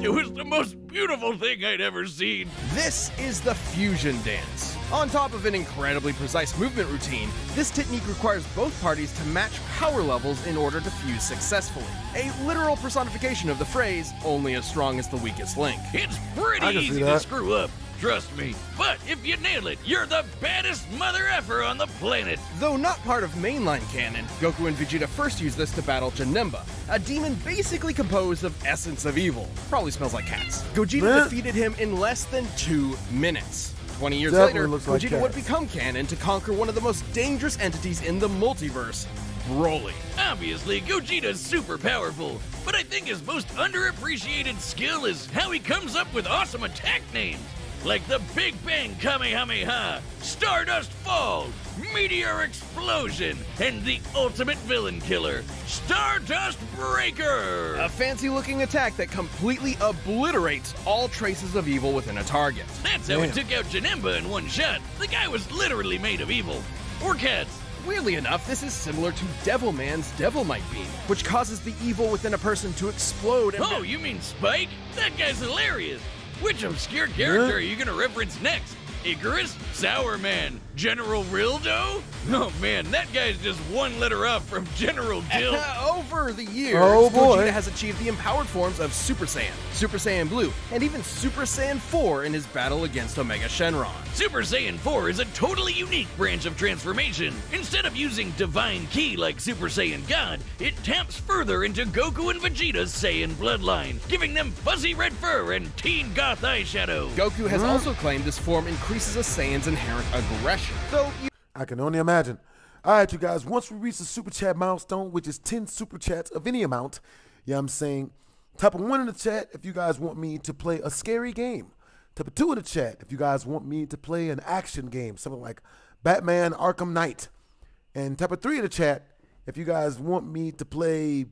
it was the most beautiful thing I'd ever seen. This is the fusion dance. On top of an incredibly precise movement routine, this technique requires both parties to match power levels in order to fuse successfully. A literal personification of the phrase, only as strong as the weakest link. It's pretty I can see easy to that. screw up, trust me. But if you nail it, you're the baddest mother effer on the planet. Though not part of mainline canon, Goku and Vegeta first used this to battle Janemba, a demon basically composed of essence of evil. Probably smells like cats. Gogeta Meh. defeated him in less than 2 minutes. 20 years Definitely later, looks like Gogeta would cats. become canon to conquer one of the most dangerous entities in the multiverse, Broly. Obviously, Gogeta's super powerful, but I think his most underappreciated skill is how he comes up with awesome attack names. Like the Big Bang Kamehameha, Stardust Fall, Meteor Explosion, and the ultimate villain killer, Stardust Breaker! A fancy-looking attack that completely obliterates all traces of evil within a target. That's how it took out Janemba in one shot. The guy was literally made of evil. Or cats. Weirdly enough, this is similar to Devilman's Devilmight Beam, which causes the evil within a person to explode and... Oh, you mean Spike? That guy's hilarious. Which obscure character are you gonna reference next? Icarus? Sour Man? General Rildo? Oh man, that guy's just one letter off from General Dill. Over the years, Oh, boy. Gogeta has achieved the empowered forms of Super Saiyan, Super Saiyan Blue, and even Super Saiyan 4 in his battle against Omega Shenron. Super Saiyan 4 is a totally unique branch of transformation. Instead of using Divine Ki like Super Saiyan God, it taps further into Goku and Vegeta's Saiyan bloodline, giving them fuzzy red fur and teen goth eyeshadow. Goku has also claimed this form increases a Saiyan's inherent aggression, though you I can only imagine. All right, you guys, once we reach the super chat milestone, which is 10 super chats of any amount, yeah, I'm saying, type of 1 in the chat if you guys want me to play a scary game. Type of 2 in the chat if you guys want me to play an action game, something like Batman Arkham Knight. And type of 3 in the chat if you guys want me to play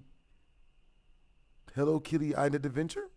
Hello Kitty Island Adventure.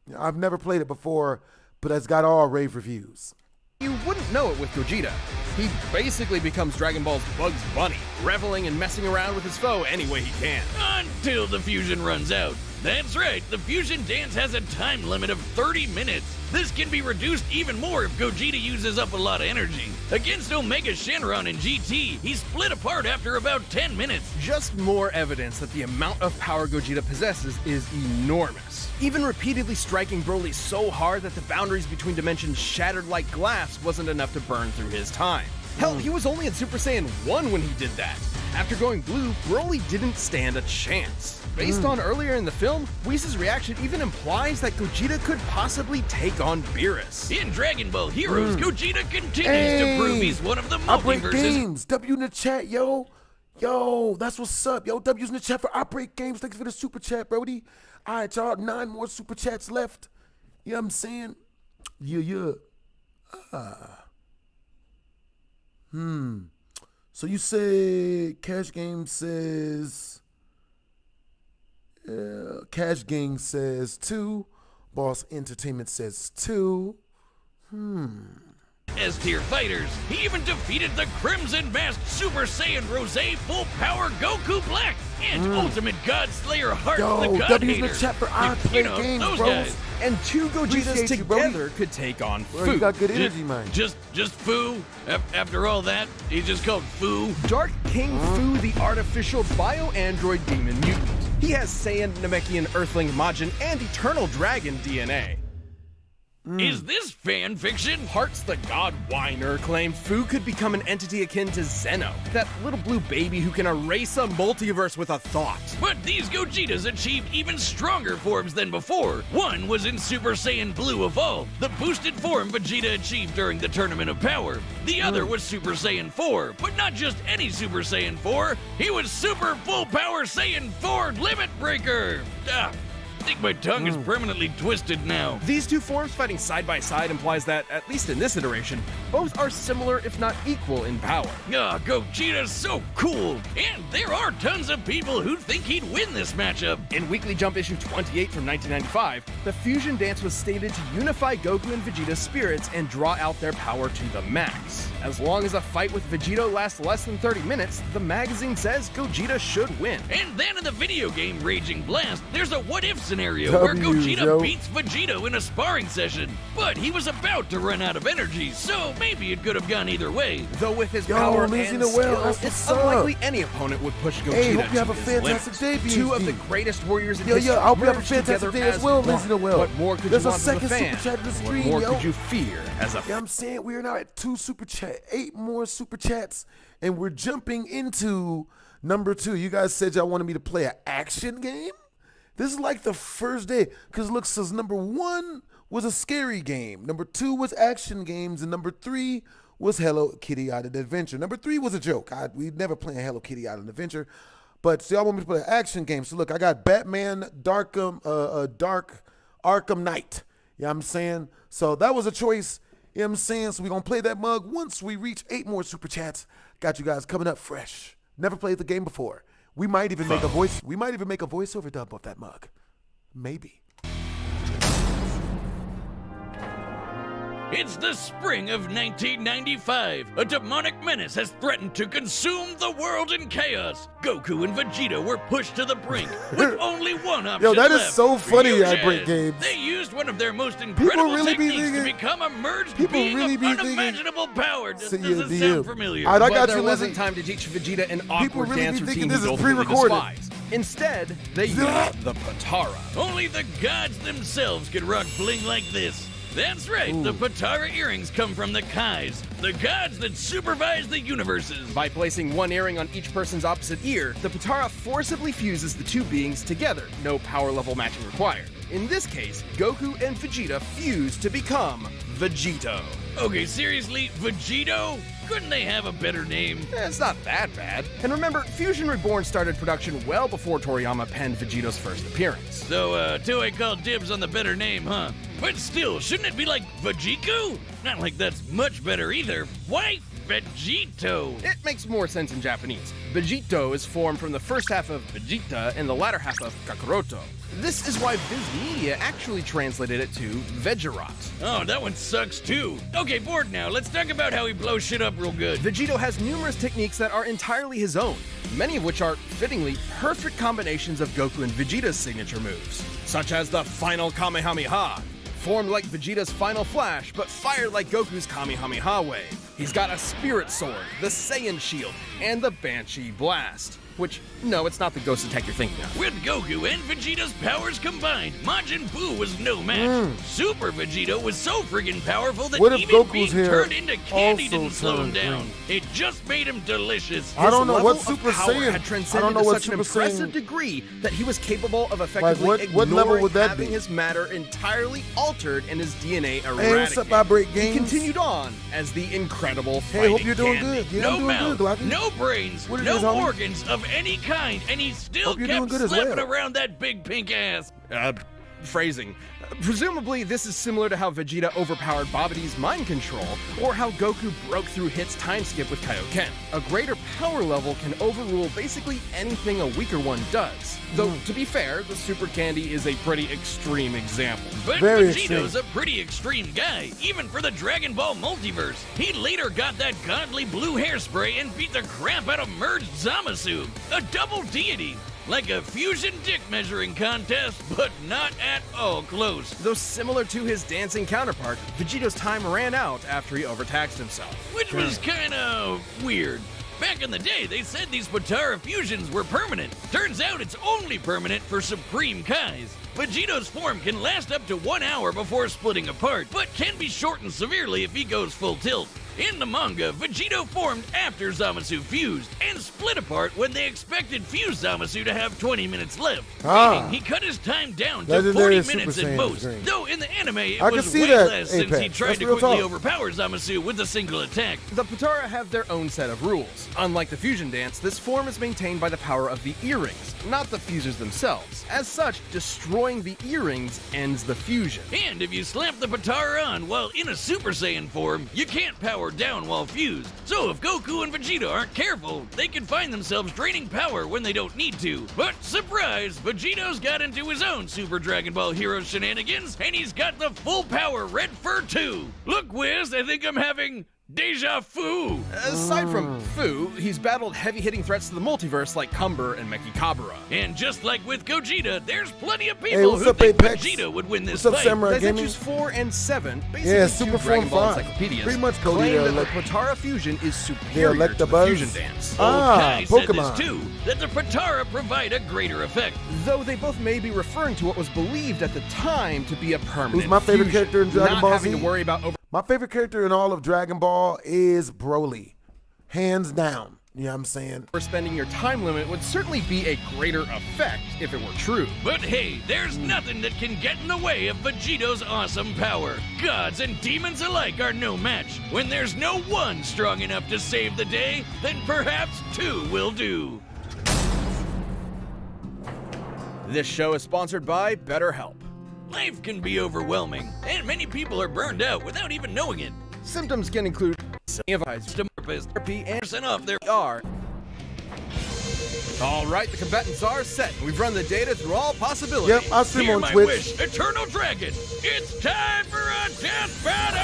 Yeah, I've never played it before, but it's got all rave reviews. You wouldn't know it with Gogeta. He basically becomes Dragon Ball's Bugs Bunny, reveling and messing around with his foe any way he can. Until the fusion runs out. That's right, the fusion dance has a time limit of 30 minutes. This can be reduced even more if Gogeta uses up a lot of energy. Against Omega Shenron in GT, he split apart after about 10 minutes. Just more evidence that the amount of power Gogeta possesses is enormous. Even repeatedly striking Broly so hard that the boundaries between dimensions shattered like glass wasn't enough to burn through his time. Hell, he was only in Super Saiyan 1 when he did that. After going blue, Broly didn't stand a chance. Based on earlier in the film, Whis' reaction even implies that Gogeta could possibly take on Beerus. In Dragon Ball Heroes, Gogeta continues to prove he's one of the Outbreak multiverses. Games, W in the chat, yo. Yo, that's what's up. Yo, W's in the chat for Outbreak Games. Thanks for the super chat, Brody. All right, y'all, 9 more super chats left. You know what I'm saying? Yeah. So you say Cash Game says... Cash Gang says 2. Boss Entertainment says 2. S-tier fighters. He even defeated the Crimson Masked Super Saiyan Rose Full Power Goku Black and Ultimate God Slayer Heart Yo, the God W's in the Hater. chat for Outbreak Games, those bros. guys. And 2 Gogetas Appreciate you, Brody. together could take on Bro, you Fu. got good energy, man. Just Fu. After all that, he's just called Fu. Dark King Fu, the artificial bio-android demon mutant. He has Saiyan, Namekian, Earthling, Majin, and Eternal Dragon DNA. Is this fan fiction? Hearts the God Whiner claimed Fu could become an entity akin to Zeno, that little blue baby who can erase a multiverse with a thought. But these Gogetas achieved even stronger forms than before. One was in Super Saiyan Blue Evolved, the boosted form Vegeta achieved during the Tournament of Power. The other was Super Saiyan 4, but not just any Super Saiyan 4. He was Super Full Power Saiyan 4 Limit Breaker. I think my tongue is permanently twisted now. These 2 forms fighting side by side implies that, at least in this iteration, both are similar if not equal in power. Gogeta's so cool. And there are tons of people who think he'd win this matchup. In Weekly Jump issue 28 from 1995, the fusion dance was stated to unify Goku and Vegeta's spirits and draw out their power to the max. As long as a fight with Vegito lasts less than 30 minutes, the magazine says Gogeta should win. And then in the video game Raging Blast, there's a what-if scenario where W's, Gogeta yo. beats Vegito in a sparring session. But he was about to run out of energy, so maybe it could have gone either way. Though with his Yo, power Lindsay and Noel, skill, that's it's what's up. unlikely any opponent would push Gogeta Hey, hope you have to a his fantastic limit. day, 2 of the BSG. greatest warriors in Yo, history I hope you have a merged fantastic together day as well, one. Lindsay Noel. What more could There's you a want from a second fan? super chat to the What screen, more yo. could you fear as a Yeah, I'm saying we're now at 2 super chat, 8 more super chats, and we're jumping into number 2. You guys said y'all wanted me to play an action game. This is like the first day, because look, says number 1 was a scary game, number 2 was action games, and number 3 was Hello Kitty Island Adventure. Number 3 was a joke. We'd never play a Hello Kitty Island Adventure, but so y'all want me to play an action game. So look, I got Batman Dark Arkham Knight. You know what I'm saying? So that was a choice. You know what I'm saying? So we're going to play that mug once we reach 8 more super chats. Got you guys coming up fresh. Never played the game before. We might even make a voiceover dub of that mug. Maybe. It's the spring of 1995. A demonic menace has threatened to consume the world in chaos. Goku and Vegeta were pushed to the brink with only one option Yo, that is left. so funny, Fusion. Outbreak Games. They used one of their most incredible really be techniques to thinking- become a merged people being really of be thinking- unimaginable power. Does See this you, sound DM. familiar? All right, I But got there you, wasn't Lizzie. time to teach Vegeta an awkward really dance be routine thinking this he is ultimately pre-recorded. despised. Instead, they used the Patara. Only the gods themselves could rock bling like this. That's right, the Patara earrings come from the Kais, the gods that supervise the universes. By placing one earring on each person's opposite ear, the Patara forcibly fuses the 2 beings together, no power level matching required. In this case, Goku and Vegeta fuse to become Vegito. Okay, seriously, Vegito? Couldn't they have a better name? It's not that bad. And remember, Fusion Reborn started production well before Toriyama penned Vegito's first appearance. So, Toei called dibs on the better name, huh? But still, shouldn't it be like Vejiku? Not like that's much better either. Why Vegito? It makes more sense in Japanese. Vegito is formed from the first half of Vegeta and the latter half of Kakaroto. This is why Viz Media actually translated it to Vegerot. Oh, that one sucks too. Okay, bored now. Let's talk about how he blows shit up real good. Vegito has numerous techniques that are entirely his own, many of which are, fittingly, perfect combinations of Goku and Vegeta's signature moves, such as the Final Kamehameha, formed like Vegeta's Final Flash, but fired like Goku's Kamehameha wave. He's got a Spirit Sword, the Saiyan Shield, and the Banshee Blast. Which, no, it's not the ghost attack you're thinking of. With Goku and Vegeta's powers combined, Majin Buu was no match. Super Vegito was so friggin' powerful that What if even Goku's being hair turned into candy also didn't slow him turned down. green? It just made him delicious. I don't know His what level of Super power Saiyan. had I transcended don't know to what such an Super impressive Saiyan. degree that he was capable of effectively what ignoring level would that having be? his matter entirely altered and his DNA Hey, eradicated. what's up, I Break He Games? continued on as the incredible Hey, hope fighting you're doing candy. good. Yeah, No I'm doing mouth, good, Glocky. no brains, What it no is, homie? organs of any kind, and he still Hope you're doing kept good as slapping well. around that big pink ass. Phrasing. Presumably, this is similar to how Vegeta overpowered Babidi's mind control, or how Goku broke through Hit's time skip with Kaioken. A greater power level can overrule basically anything a weaker one does. Though, to be fair, the Super Candy is a pretty extreme example. But Very Vegito's a pretty extreme guy, even for the Dragon Ball multiverse. He later got that godly blue hairspray and beat the crap out of merged Zamasu, a double deity. Like a fusion dick measuring contest, but not at all close. Though similar to his dancing counterpart, Vegito's time ran out after he overtaxed himself. Which was kinda weird. Back in the day, they said these Potara fusions were permanent. Turns out it's only permanent for Supreme Kais. Vegito's form can last up to 1 hour before splitting apart, but can be shortened severely if he goes full tilt. In the manga, Vegito formed after Zamasu fused, and split apart when they expected fused Zamasu to have 20 minutes left. Meaning he cut his time down to Legendary 40 Super minutes at Saiyan most. is great. Though in the anime, it I can was see way that, less since he Apex. tried That's to real quickly talk. overpower Zamasu with a single attack. The Potara have their own set of rules. Unlike the fusion dance, this form is maintained by the power of the earrings, not the fusers themselves. As such, destroying the earrings ends the fusion. And if you slap the Potara on while in a Super Saiyan form, you can't power down while fused. So if Goku and Vegeta aren't careful, they can find themselves draining power when they don't need to. But surprise, Vegito's got into his own Super Dragon Ball Hero shenanigans, and he's got the full power Red Fur too. Look, Wiz, I think I'm having deja vu. Aside from Fu, he's battled heavy-hitting threats to the multiverse like Cumber and Mechikabura. And just like with Gogeta, there's plenty of Hey, people what's who up, think Apex? Vegeta would win this What's up, fight. Samurai Gaming? Daisetsu's 4 and 7, basically Yeah, two Super Dragon Form Ball 5. encyclopedias, Pretty much Cody, claim that like- the Potara fusion is They superior elect to the the buzz. fusion dance. Kai said this Pokemon. too, that the Potara provide a greater effect. Though they both may be referring to what was believed at the time to be a permanent Who's my favorite fusion, character in Dragon not Ball having Z? to worry about My favorite character in all of Dragon Ball is Broly. Hands down. You know what I'm saying? overspending your time limit would certainly be a greater effect if it were true. But hey, there's nothing that can get in the way of Vegito's awesome power. Gods and demons alike are no match. When there's no one strong enough to save the day, then perhaps two will do. This show is sponsored by BetterHelp. Life can be overwhelming, and many people are burned out without even knowing it. Symptoms can include Therapy and percent off their are. All right, the combatants are set. We've run the data through all possibilities. Yep, I stream Hear on my Twitch. wish, Eternal Dragon. It's time for a death battle!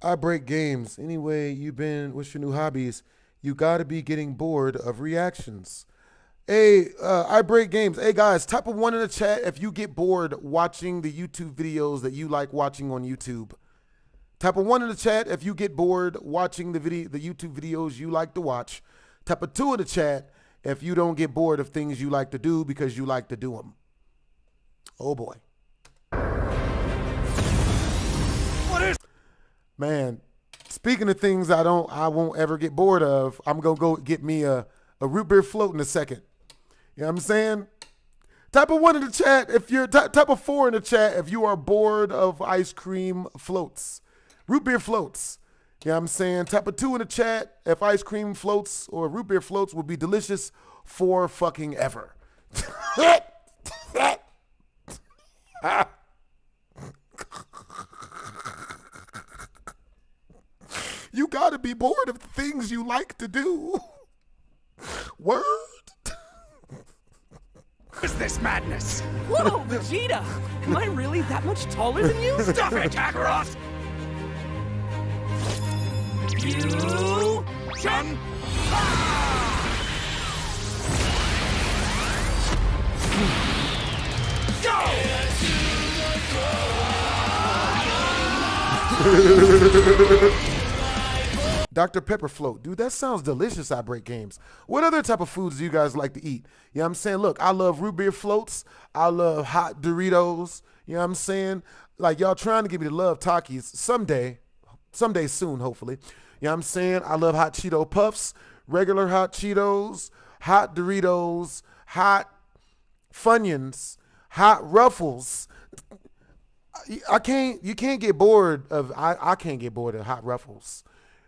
I break games. Anyway, you've been, what's your new hobbies? You gotta be getting bored of reactions. Hey, I break games. Hey guys, type a 1 in the chat if you get bored watching the YouTube videos that you like watching on YouTube. Type a 1 in the chat if you get bored watching the YouTube videos you like to watch. Type a 2 in the chat if you don't get bored of things you like to do because you like to do them. Oh boy. Man, speaking of things I won't ever get bored of, I'm gonna go get me a root beer float in a second. You know what I'm saying? Type a 1 in the chat if you're type a 4 in the chat if you are bored of ice cream floats. Root beer floats. You know what I'm saying? Type a 2 in the chat if ice cream floats or root beer floats will be delicious for fucking ever. You like to do. Word. What is this madness? Whoa, Vegeta! Am I really that much taller than you? Stop it, Kakarot! You... Chun... Dr. Pepper float. Dude, that sounds delicious, I break games. What other type of foods do you guys like to eat? You know what I'm saying? Look, I love root beer floats. I love hot Doritos. You know what I'm saying? Like, y'all trying to give me the love Takis someday soon, hopefully. You know what I'm saying? I love hot Cheeto Puffs, regular hot Cheetos, hot Doritos, hot Funyuns, hot Ruffles. I can't get bored of hot Ruffles.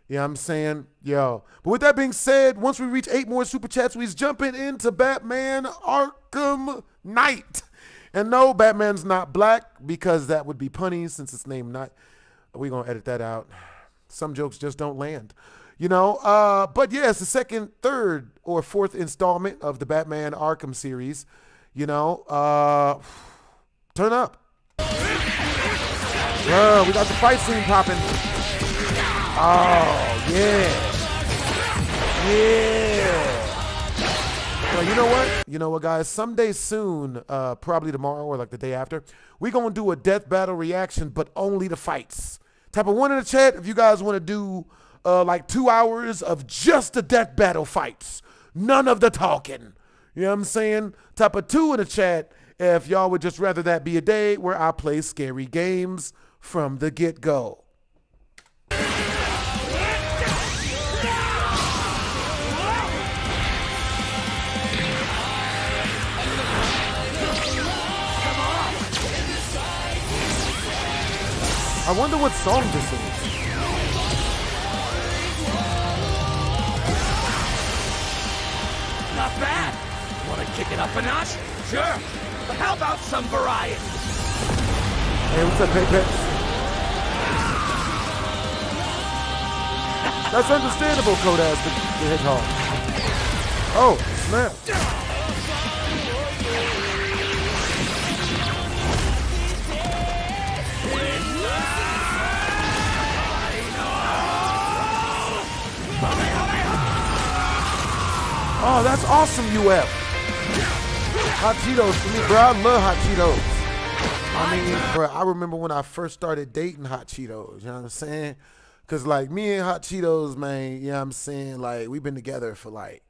You know what I'm saying? Yo. But with that being said, once we reach 8 more super chats, we's jumping into Batman Arkham Knight. And no, Batman's not black because that would be punny since it's named Knight. We're going to edit that out. Some jokes just don't land. You know, but yeah, it's the second, third, or fourth installment of the Batman Arkham series. You know, turn up. Bro, we got the fight scene popping. Oh, yeah. Yeah. Well, you know what? You know what, guys? Someday soon, probably tomorrow or like the day after, we're going to do a death battle reaction, but only the fights. Type of 1 in the chat if you guys want to do like 2 hours of just the death battle fights. None of the talking. You know what I'm saying? Type of 2 in the chat if y'all would just rather that be a day where I play scary games from the get-go. I wonder what song this is. Not bad. Want to kick it up a notch? Sure. But how about some variety? Hey, what's up, Pet? That's understandable, Kodas the Hedgehog. Oh, snap. Oh, that's awesome, UF. Hot Cheetos for me, bro. I love hot Cheetos. I mean, bro, I remember when I first started dating hot Cheetos, you know what I'm saying? Because, like, me and hot Cheetos, man, you know what I'm saying? Like, we've been together for, like,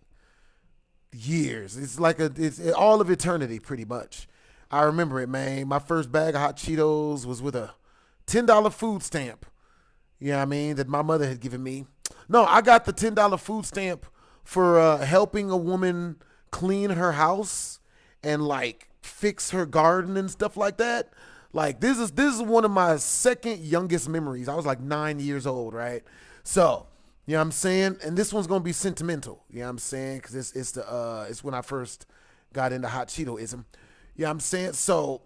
years. It's like it's all of eternity, pretty much. I remember it, man. My first bag of hot Cheetos was with a $10 food stamp, you know what I mean, that my mother had given me. No, I got the $10 food stamp for helping a woman clean her house and like fix her garden and stuff like that. Like this is one of my second youngest memories. I was like 9 years old, right? So, you know what I'm saying? And this one's gonna be sentimental, you know what I'm saying? Because it's when I first got into hot Cheetoism. You know what I'm saying? So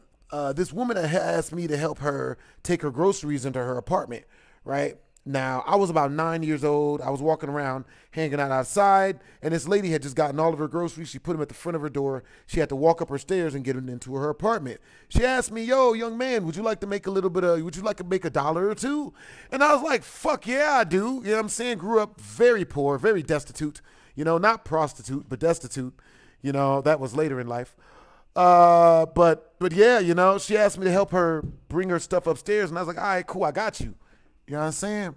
this woman asked me to help her take her groceries into her apartment, right? Now, I was about 9 years old. I was walking around, hanging out outside, and this lady had just gotten all of her groceries. She put them at the front of her door. She had to walk up her stairs and get them into her apartment. She asked me, yo, young man, would you like to make would you like to make $1 or $2? And I was like, fuck yeah, I do. You know what I'm saying? Grew up very poor, very destitute. You know, not prostitute, but destitute. You know, that was later in life. But yeah, you know, she asked me to help her bring her stuff upstairs, and I was like, all right, cool, I got you. You know what I'm saying?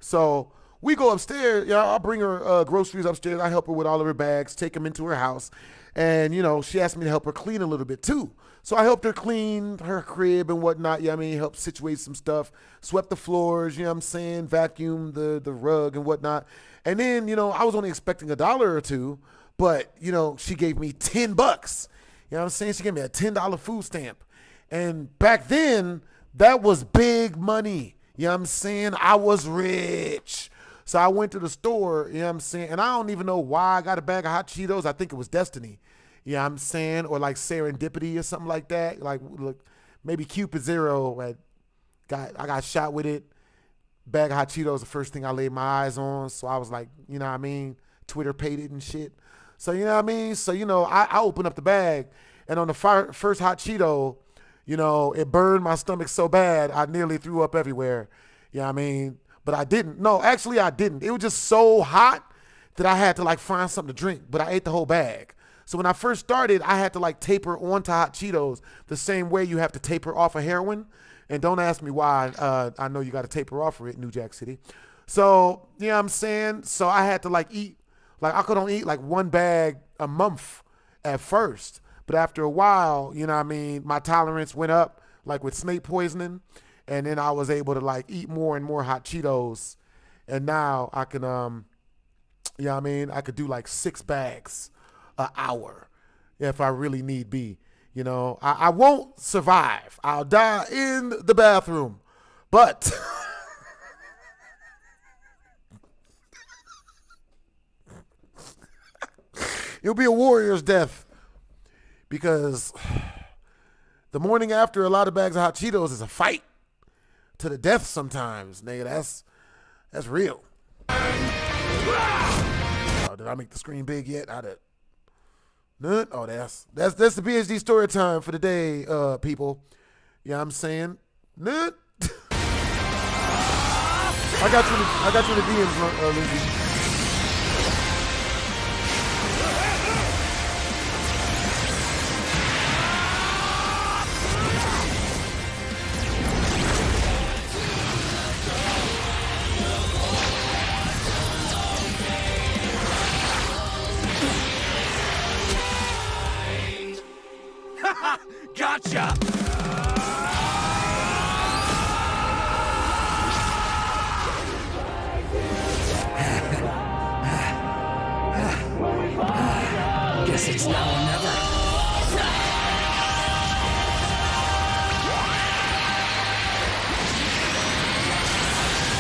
So we go upstairs. You know, I'll bring her groceries upstairs. I help her with all of her bags, take them into her house. And, you know, she asked me to help her clean a little bit too. So I helped her clean her crib and whatnot. You know what I mean? Helped situate some stuff, swept the floors, you know what I'm saying? Vacuumed the rug and whatnot. And then, you know, I was only expecting $1 or $2, but, you know, she gave me $10. You know what I'm saying? She gave me a $10 food stamp. And back then, that was big money. You know what I'm saying? I was rich. So I went to the store, you know what I'm saying? And I don't even know why I got a bag of hot Cheetos. I think it was destiny. You know what I'm saying? Or like serendipity or something like that. Like, look, maybe Cupid Zero I got shot with it. bag of hot Cheetos the first thing I laid my eyes on. So I was like, you know what I mean? Twitter paid it and shit. So, you know what I mean? So, you know, I opened up the bag, and on the first hot Cheeto, you know, it burned my stomach so bad I nearly threw up everywhere. You know what I mean? But I didn't. No, actually I didn't. It was just so hot that I had to like find something to drink, but I ate the whole bag. So when I first started, I had to like taper onto hot Cheetos the same way you have to taper off of heroin. And don't ask me why. I know you got to taper off for it in New Jack City. So, you know what I'm saying? So I had to like eat, like I could only eat like one bag a month at first. But after a while, you know what I mean, my tolerance went up like with snake poisoning. And then I was able to like eat more and more hot Cheetos. And now I can, you know what I mean? I could do like 6 bags an hour if I really need be. You know, I won't survive. I'll die in the bathroom. But it'll be a warrior's death, because the morning after a lot of bags of hot Cheetos is a fight to the death sometimes, nigga. That's real. Oh, did I make the screen big yet? I did. None? Oh, that's the PhD story time for the day, people. Yeah, I'm saying none. I got you in the DMs, Lindsay. Gotcha! Guess it's now or never.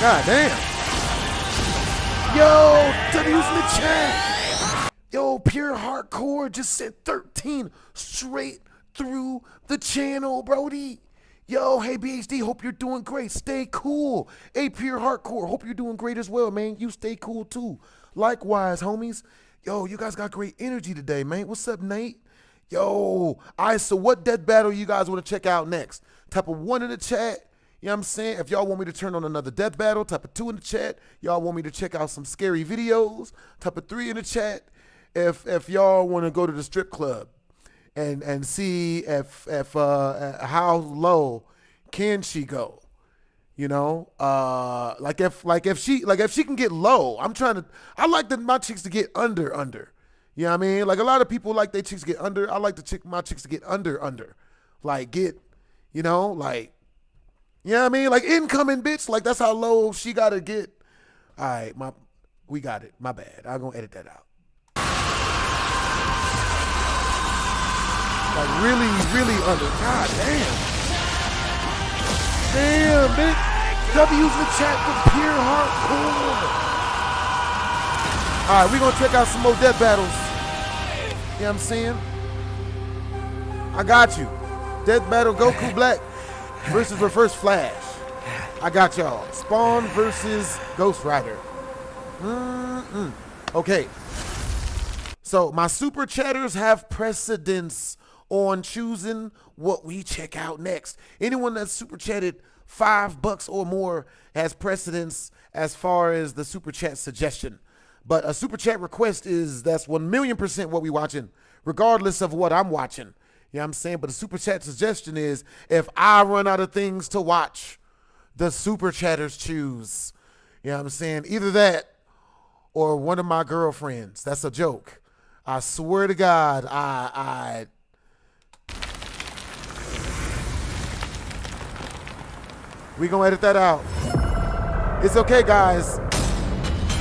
God damn. Yo, W's in the chat. Yo, Pure Hardcore just sent 13 straight through the channel, Brody. Yo, hey BHD, hope you're doing great. Stay cool. Hey, Pure Hardcore, hope you're doing great as well, man. You stay cool too. Likewise, homies. Yo, you guys got great energy today, man. What's up, Nate? Yo, all right, so what death battle you guys want to check out next? Type of 1 in the chat. You know what I'm saying? If y'all want me to turn on another death battle, type of 2 in the chat. Y'all want me to check out some scary videos, type of 3 in the chat. If y'all want to go to the strip club and see if how low can she go, you know, like if she can get low. I like my chicks to get under. You know what I mean? Like a lot of people like their chicks get under. I like my chicks to get under, like get, you know, like, you know what I mean? Like incoming bitch, like that's how low she gotta get. All right, we got it. My bad. I'm gonna edit that out. Like really, really under. God damn. Damn, bitch. W's in the chat for Pure Hardcore. All right, we're going to check out some more death battles. You know what I'm saying? I got you. Death battle Goku Black versus Reverse Flash. I got y'all. Spawn versus Ghost Rider. Okay. So my super chatters have precedence on choosing what we check out next. Anyone that's super chatted $5 or more has precedence as far as the super chat suggestion. But a super chat request that's 1,000,000% what we watching, regardless of what I'm watching. You know what I'm saying? But the super chat suggestion is if I run out of things to watch, the super chatters choose. You know what I'm saying? Either that or one of my girlfriends. That's a joke. I swear to God, we gonna edit that out. It's okay, guys.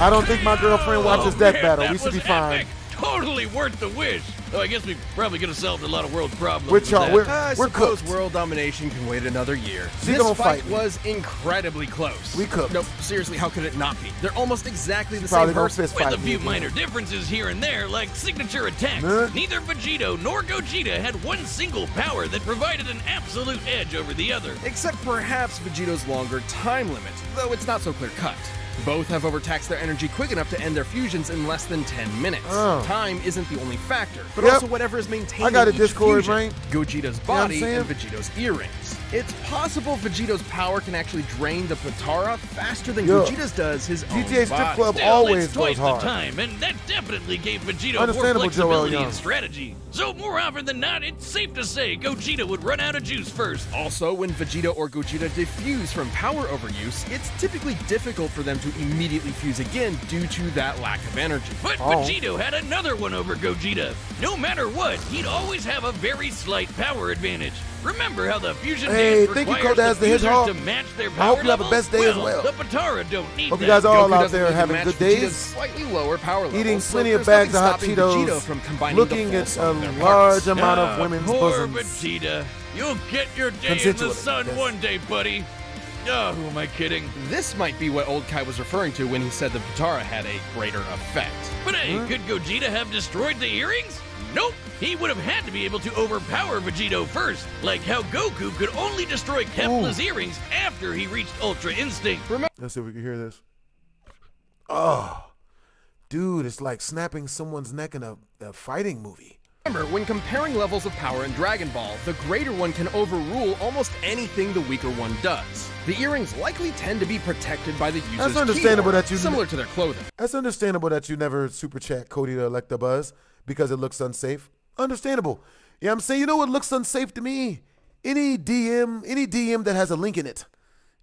I don't think my girlfriend watches Death Battle. We should be fine. Totally worth the wish. Though I guess we probably could have solved a lot of world problems Which with y'all, that. I we're suppose cooked. world domination can wait another year. She This gonna fight fight me. was incredibly close. We cooked. No, seriously, how could it not be? They're almost exactly the Probably same gonna person. fist With fight a me few again. minor differences here and there, like signature attacks, Huh? neither Vegito nor Gogeta had one single power that provided an absolute edge over the other. Except perhaps Vegito's longer time limit, though it's not so clear-cut. Both have overtaxed their energy quick enough to end their fusions in less than 10 minutes. Oh. Time isn't the only factor, but Yep. also whatever is maintained I got a each Discord, fusion. right? Gogeta's what I'm body saying? and Vegito's earrings. It's possible Vegito's power can actually drain the Potara faster than Yeah. Gogeta's does his own GTA Strip body. Club Still, always it's twice goes hard. the time, and that definitely gave Vegito more Understandable, Joel flexibility Young. and strategy. So more often than not, it's safe to say Gogeta would run out of juice first. Also, when Vegeta or Gogeta diffuse from power overuse, it's typically difficult for them to immediately fuse again due to that lack of energy. But Vegito had another one over Gogeta. No matter what, he'd always have a very slight power advantage. Remember how the fusion Hey, dance thank you, requires Kodaz the the fusers Hedgehog. to match their I power hope you have a levels? best day as well. The Potara don't need Hope that. you guys are all Goku out doesn't there need to having match good Vegeta's days, slightly lower power levels, eating so plenty of there's bags nothing of hot stopping Vegito Cheetos, from combining looking the at full a sum of their large parts. amount of women's poor bosoms. Vegeta. You'll get your day in the Consensually, sun yes. one day, buddy. Oh, who am I kidding? This might be what Old Kai was referring to when he said the Potara had a greater effect. But hey, could Gogeta have destroyed the earrings? Nope. He would have had to be able to overpower Vegito first, like how Goku could only destroy Kefla's earrings after he reached Ultra Instinct. Let's see if we can hear this. Oh, dude, it's like snapping someone's neck in a fighting movie. Remember, when comparing levels of power in Dragon Ball, the greater one can overrule almost anything the weaker one does. The earrings likely tend to be protected by the user's That's understandable keyboard, that you- similar to their clothing. That's understandable that you never super chat Cody to elect the buzz because it looks unsafe. Understandable. Yeah, I'm saying, you know what looks unsafe to me? Any DM that has a link in it.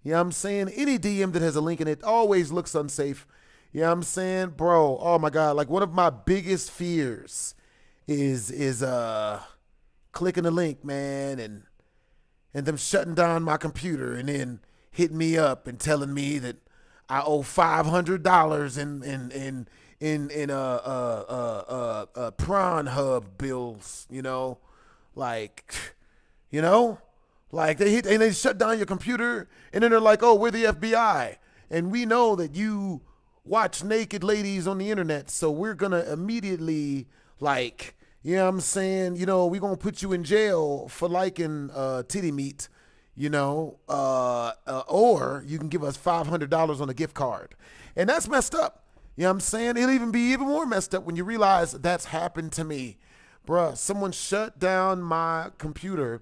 Yeah, I'm saying any DM that has a link in it always looks unsafe. Yeah, I'm saying, bro, oh my God, like one of my biggest fears is clicking the link, man, and them shutting down my computer and then hitting me up and telling me that I owe $500 in prawn hub bills, you know, like they hit and they shut down your computer and then they're like, oh, we're the FBI and we know that you watch naked ladies on the internet, so we're gonna immediately, like, you know what I'm saying, you know, we're gonna put you in jail for liking titty meat, you know, or you can give us $500 on a gift card. And that's messed up. You know what I'm saying? It'll even be even more messed up when you realize that's happened to me. Bruh, someone shut down my computer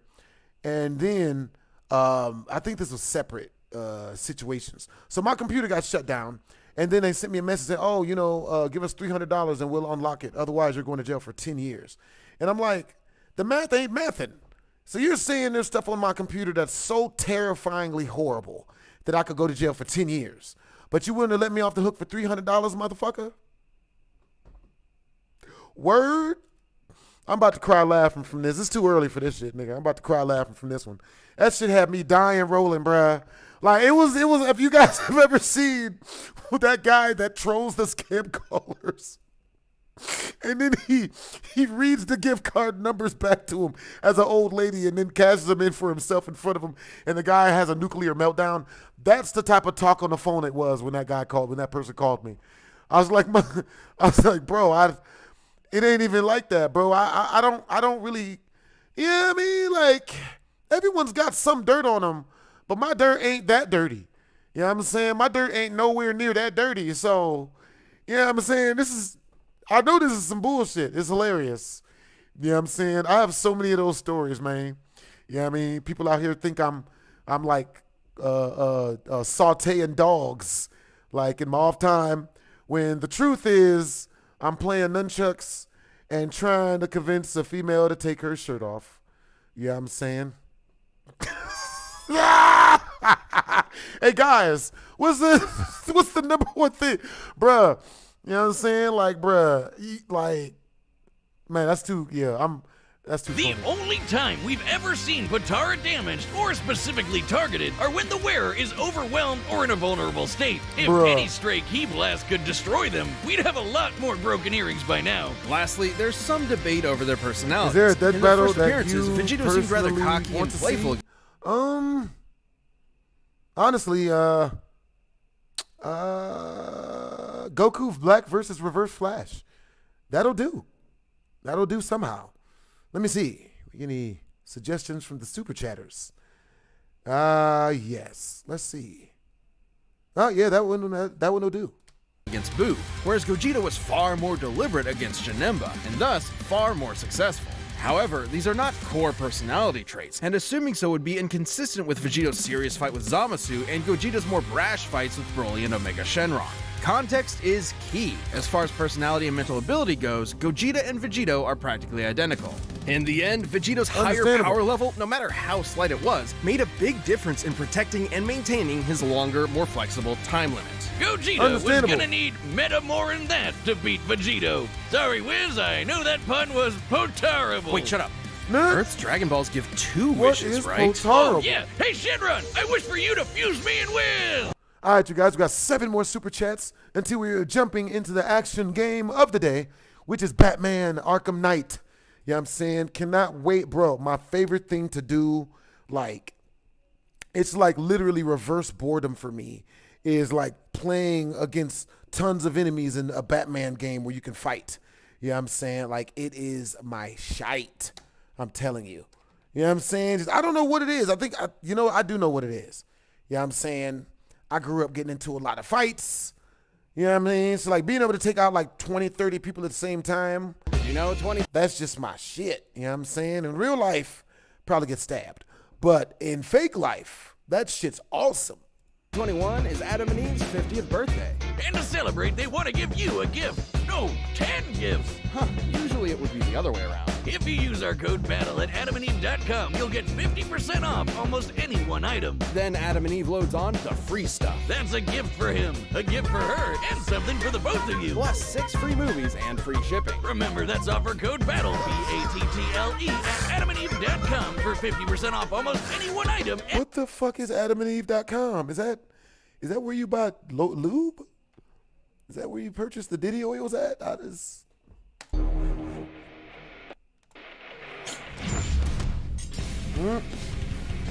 and then I think this was separate situations. So my computer got shut down and then they sent me a message saying, oh, you know, give us $300 and we'll unlock it. Otherwise, you're going to jail for 10 years. And I'm like, the math ain't mathing. So you're saying there's stuff on my computer that's so terrifyingly horrible that I could go to jail for 10 years. But you wouldn't have let me off the hook for $300, motherfucker? Word? I'm about to cry laughing from this. It's too early for this shit, nigga. I'm about to cry laughing from this one. That shit had me dying rolling, bruh. Like, it was, if you guys have ever seen that guy that trolls the scam callers, and then he reads the gift card numbers back to him as an old lady and then cashes them in for himself in front of him, and the guy has a nuclear meltdown. That's the type of talk on the phone it was when that person called me. I was like, bro, it ain't even like that, bro. I don't really, you know what I mean? Like, everyone's got some dirt on them, but my dirt ain't that dirty. You know what I'm saying? My dirt ain't nowhere near that dirty. So, you know what I'm saying? I know this is some bullshit. It's hilarious. You know what I'm saying? I have so many of those stories, man. You know what I mean? People out here think I'm like sauteing dogs, like in my off time, when the truth is I'm playing nunchucks and trying to convince a female to take her shirt off. You know what I'm saying? Hey guys, what's the number one thing, bruh? You know what I'm saying? Like, bruh, like, man, that's too. Yeah, That's too The funny. only time we've ever seen Potara damaged or specifically targeted are when the wearer is overwhelmed or in a vulnerable state. If Bruh. any stray key blast could destroy them, we'd have a lot more broken earrings by now. Lastly, there's some debate over their personalities. Is there a death In their battle first that appearances, you Vegito seemed rather personally cocky want and to playful. see? Honestly, Goku Black versus Reverse Flash. That'll do. That'll do somehow. Let me see. Any suggestions from the super chatters? Yes. Let's see. Oh yeah, that one will do. Against Boo, whereas Gogeta was far more deliberate against Janemba, and thus far more successful. However, these are not core personality traits, and assuming so would be inconsistent with Vegito's serious fight with Zamasu and Gogeta's more brash fights with Broly and Omega Shenron. Context is key. As far as personality and mental ability goes, Gogeta and Vegito are practically identical. In the end, Vegito's higher power level, no matter how slight it was, made a big difference in protecting and maintaining his longer, more flexible time limit. Gogeta was gonna need meta more than that to beat Vegito. Sorry, Wiz, I know that pun was potarible. Wait, shut up. Nerd. Earth's Dragon Balls give 2 What wishes, is right? potarible? Oh, yeah. Hey, Shenron, I wish for you to fuse me and Wiz. All right, you guys, we got 7 more super chats until we're jumping into the action game of the day, which is Batman Arkham Knight. You know what I'm saying? Cannot wait, bro. My favorite thing to do, like, it's like literally reverse boredom for me, is like playing against tons of enemies in a Batman game where you can fight. You know what I'm saying? Like, it is my shite. I'm telling you. You know what I'm saying? Just, I don't know what it is. I think, I do know what it is. You know what I'm saying? I grew up getting into a lot of fights. You know what I mean? So, like, being able to take out, like, 20, 30 people at the same time, 20. that's just my shit. You know what I'm saying? In real life, probably get stabbed. But in fake life, that shit's awesome. 21 is Adam and Eve's 50th birthday. And to celebrate, they want to give you a gift. No, 10 gifts. Huh, usually it would be the other way around. If you use our code BATTLE at adamandeve.com, you'll get 50% off almost any one item. Then Adam and Eve loads on the free stuff. That's a gift for him, a gift for her, and something for the both of you. Plus 6 free movies and free shipping. Remember, that's offer code BATTLE, B-A-T-T-L-E, at adamandeve.com for 50% off almost any one item. What the fuck is adamandeve.com? Is that where you buy lube? Is that where you purchase the Diddy oils at?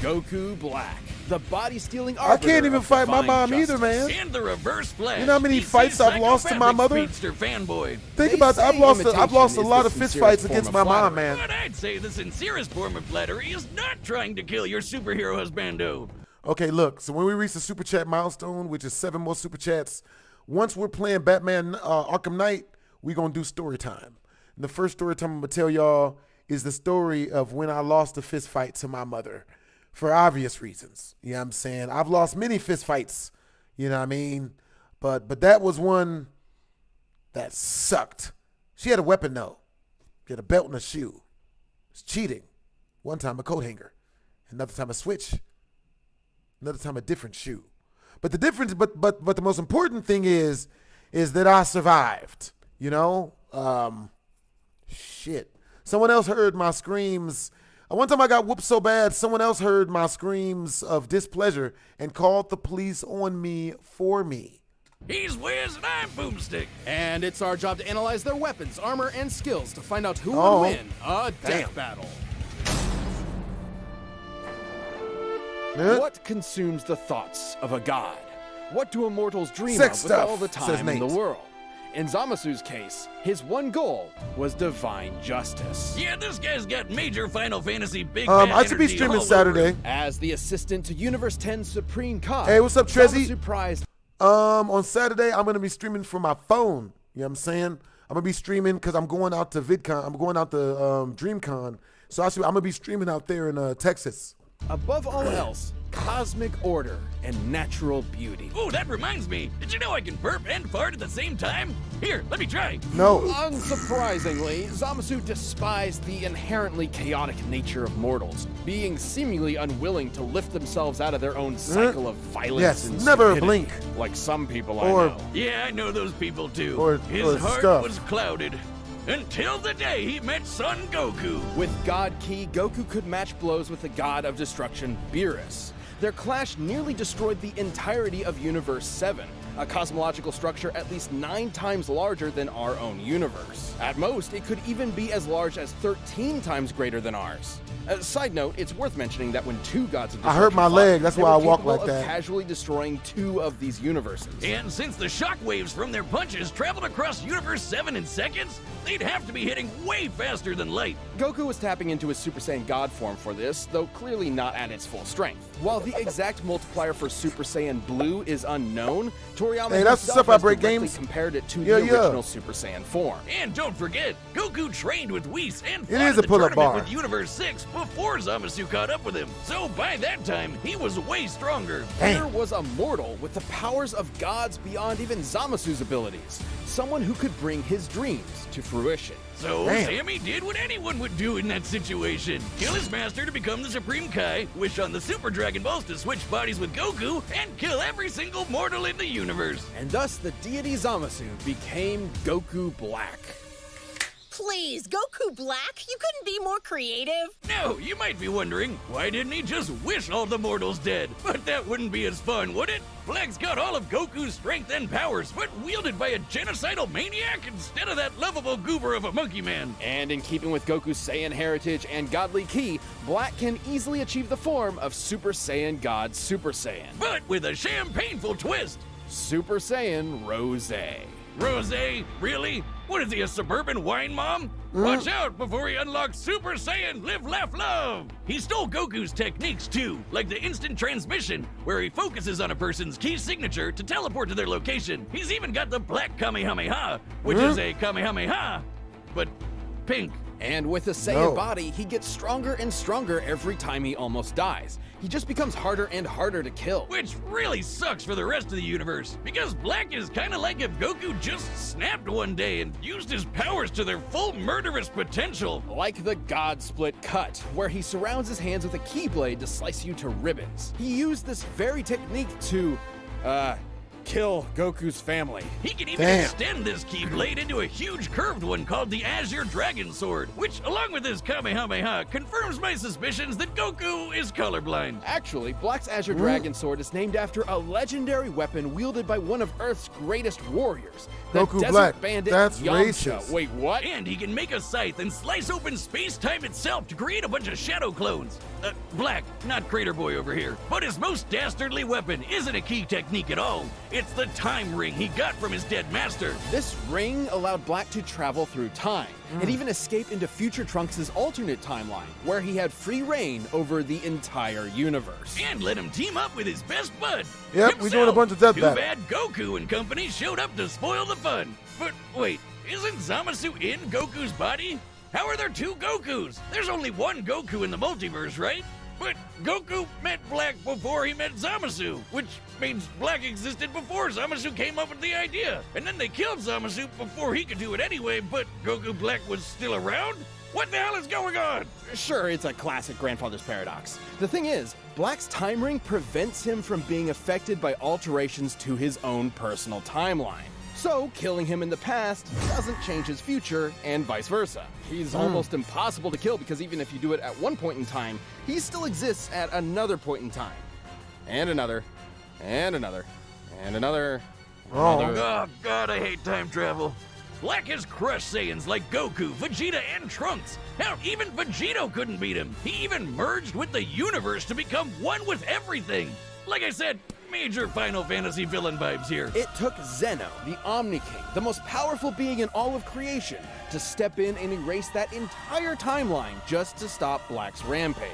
Goku Black, the body-stealing I arbiter can't even of fight my divine mom justice. either, man. And the reverse flash. You know how many DC's fights I've lost to my psychopathic mother? speedster fanboy. Think They about it. I've say lost a imitation lot is of the fist sincerest fights form against of my mom, flattery. man. But I'd say the sincerest form of flattery is not trying to kill your superhero husbando. Okay, look. So when we reach the super chat milestone, which is 7 more super chats, once we're playing Batman Arkham Knight, we're going to do story time. And the first story time I'm going to tell y'all is the story of when I lost a fist fight to my mother for obvious reasons. You know what I'm saying? I've lost many fist fights, you know what I mean? But that was one that sucked. She had a weapon, though. She had a belt and a shoe. It's cheating. One time a coat hanger. Another time a switch. Another time a different shoe. But the difference, but the most important thing is that I survived. You know? Shit. Someone else heard my screams. One time I got whooped so bad, someone else heard my screams of displeasure and called the police on me for me. He's Wiz and I'm Boomstick. And it's our job to analyze their weapons, armor, and skills to find out who Oh. would win a Damn. death battle. Yeah. What consumes the thoughts of a god? What do immortals dream Sex of with stuff, all the says time in the Nate. world? In Zamasu's case, his one goal was divine justice. Yeah, this guy's got major Final Fantasy big I bad should be energy streaming all over Saturday. him. As the assistant to Universe 10's Supreme God, Hey, what's up, Trezzy? Zamasu prized On Saturday, I'm going to be streaming from my phone. You know what I'm saying? I'm going to be streaming because I'm going out to VidCon. I'm going out to DreamCon. So I'm going to be streaming out there in Texas. above all else, cosmic order and natural beauty. Oh, that reminds me. Did you know I can burp and fart at the same time? Here, let me try. No. Unsurprisingly, Zamasu despised the inherently chaotic nature of mortals, being seemingly unwilling to lift themselves out of their own cycle of violence Yes, and never stupidity, blink. like some people Or- I know. Yeah, I know those people too. Or His heart stuff. was clouded. until the day he met Son Goku. With God Ki, Goku could match blows with the god of destruction, Beerus. Their clash nearly destroyed the entirety of Universe 7, a cosmological structure at least 9 times larger than our own universe. At most, it could even be as large as 13 times greater than ours. Side note, it's worth mentioning that when 2 gods of destruction I hurt my leg, that's they why I were walk capable like of that. casually destroying 2 of these universes. And since the shockwaves from their punches traveled across Universe 7 in seconds, they'd have to be hitting way faster than light. Goku was tapping into his Super Saiyan God form for this, though clearly not at its full strength. While the exact multiplier for Super Saiyan Blue is unknown, Toriyama Hey, that's the himself stuff I has break directly games. compared it to Yeah, the yeah. original Super Saiyan form. And don't forget, Goku trained with Whis and It fought is in a the pull-up tournament bar. with Universe 6 before Zamasu caught up with him. So by that time, he was way stronger. There was a mortal with the powers of gods beyond even Zamasu's abilities. Someone who could bring his dreams to fruition. So Damn. Sammy did what anyone would do in that situation. Kill his master to become the Supreme Kai, wish on the Super Dragon Balls to switch bodies with Goku, and kill every single mortal in the universe. And thus the deity Zamasu became Goku Black. Please, Goku Black? You couldn't be more creative? Now, you might be wondering, why didn't he just wish all the mortals dead? But that wouldn't be as fun, would it? Black's got all of Goku's strength and powers, but wielded by a genocidal maniac instead of that lovable goober of a monkey man. And in keeping with Goku's Saiyan heritage and godly ki, Black can easily achieve the form of Super Saiyan God Super Saiyan. But with a champagneful twist. Super Saiyan Rose. Rosé? Really? What is he, a suburban wine mom? Watch out before he unlocks Super Saiyan Live, Laugh, Love! He stole Goku's techniques too, like the instant transmission, where he focuses on a person's key signature to teleport to their location. He's even got the Black Kamehameha, which is a Kamehameha, but pink. And with a Saiyan body, he gets stronger and stronger every time he almost dies. He just becomes harder and harder to kill. Which really sucks for the rest of the universe, because Black is kinda like if Goku just snapped one day and used his powers to their full murderous potential. Like the God Split Cut, where he surrounds his hands with a keyblade to slice you to ribbons. He used this very technique to, kill Goku's family. He can even extend this Keyblade into a huge curved one called the Azure Dragon Sword, which, along with his Kamehameha, confirms my suspicions that Goku is colorblind. Actually, Black's Azure Dragon Sword is named after a legendary weapon wielded by one of Earth's greatest warriors, the Goku Desert Black. Bandit That's Yamcha. racist. Wait, what? And he can make a scythe and slice open space-time itself to create a bunch of shadow clones. Black, not Crater Boy over here. But his most dastardly weapon isn't a key technique at all. It's the time ring he got from his dead master. This ring allowed Black to travel through time and even escape into future Trunks' alternate timeline, where he had free reign over the entire universe. And let him team up with his best bud. Yep, we're doing a bunch of death Too battle. bad Goku and company showed up to spoil the fun. But wait, isn't Zamasu in Goku's body? How are there 2 Gokus? There's only one Goku in the multiverse, right? But Goku met Black before he met Zamasu, which means Black existed before Zamasu came up with the idea. And then they killed Zamasu before he could do it anyway, but Goku Black was still around? What the hell is going on? Sure, it's a classic grandfather's paradox. The thing is, Black's time ring prevents him from being affected by alterations to his own personal timeline. So, killing him in the past doesn't change his future, and vice versa. He's almost impossible to kill because even if you do it at one point in time, he still exists at another point in time. And another, and another, and another, another. Oh god, I hate time travel. Black has crushed Saiyans like Goku, Vegeta, and Trunks. Hell, even Vegito couldn't beat him. He even merged with the universe to become one with everything. Like I said, major Final Fantasy villain vibes here. It took Zeno, the Omni King, the most powerful being in all of creation, to step in and erase that entire timeline just to stop Black's rampage.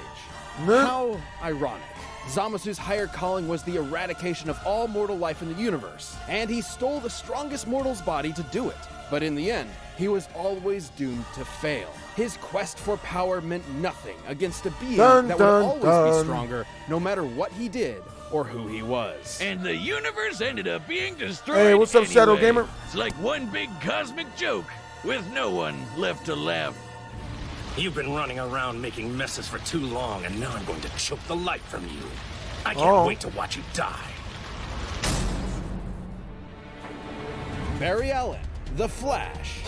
How ironic. Zamasu's higher calling was the eradication of all mortal life in the universe, and he stole the strongest mortal's body to do it. But in the end, he was always doomed to fail. His quest for power meant nothing against a being that would always be stronger, no matter what he did or who he was. And the universe ended up being destroyed. Hey, what's up, Shadow anyway. Gamer? It's like one big cosmic joke with no one left to laugh. You've been running around making messes for too long, and now I'm going to choke the life from you. I can't Oh. wait to watch you die. Barry Allen, The Flash.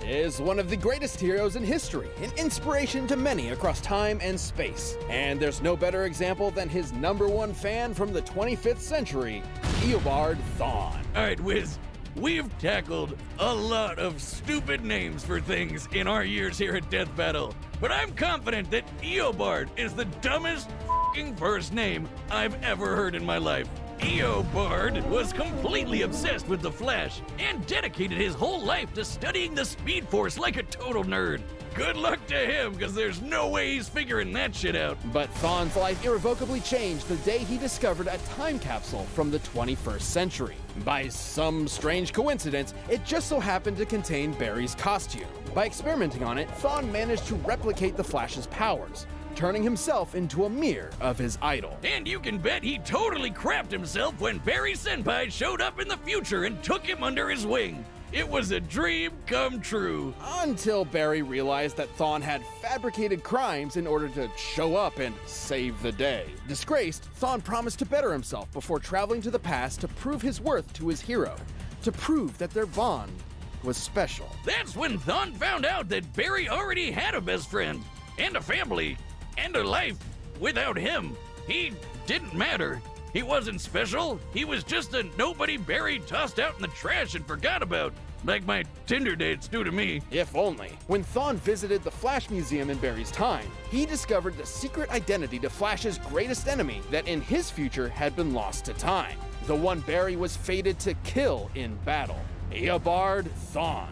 is one of the greatest heroes in history, an inspiration to many across time and space. And there's no better example than his #1 fan from the 25th century, Eobard Thawne. All right, Wiz, we've tackled a lot of stupid names for things in our years here at Death Battle, but I'm confident that Eobard is the dumbest f***ing first name I've ever heard in my life. Eobard was completely obsessed with the Flash and dedicated his whole life to studying the Speed Force like a total nerd. Good luck to him, because there's no way he's figuring that shit out. But Thawne's life irrevocably changed the day he discovered a time capsule from the 21st century. By some strange coincidence, it just so happened to contain Barry's costume. By experimenting on it, Thawne managed to replicate the Flash's powers, turning himself into a mirror of his idol. And you can bet he totally crapped himself when Barry Senpai showed up in the future and took him under his wing. It was a dream come true. Until Barry realized that Thawne had fabricated crimes in order to show up and save the day. Disgraced, Thawne promised to better himself before traveling to the past to prove his worth to his hero, to prove that their bond was special. That's when Thawne found out that Barry already had a best friend, and a family, and a life. Without him, he didn't matter. He wasn't special. He was just a nobody Barry tossed out in the trash and forgot about. Like my Tinder dates do to me. If only. When Thawne visited the Flash Museum in Barry's time, he discovered the secret identity to Flash's greatest enemy that in his future had been lost to time. The one Barry was fated to kill in battle. Eobard Thawne.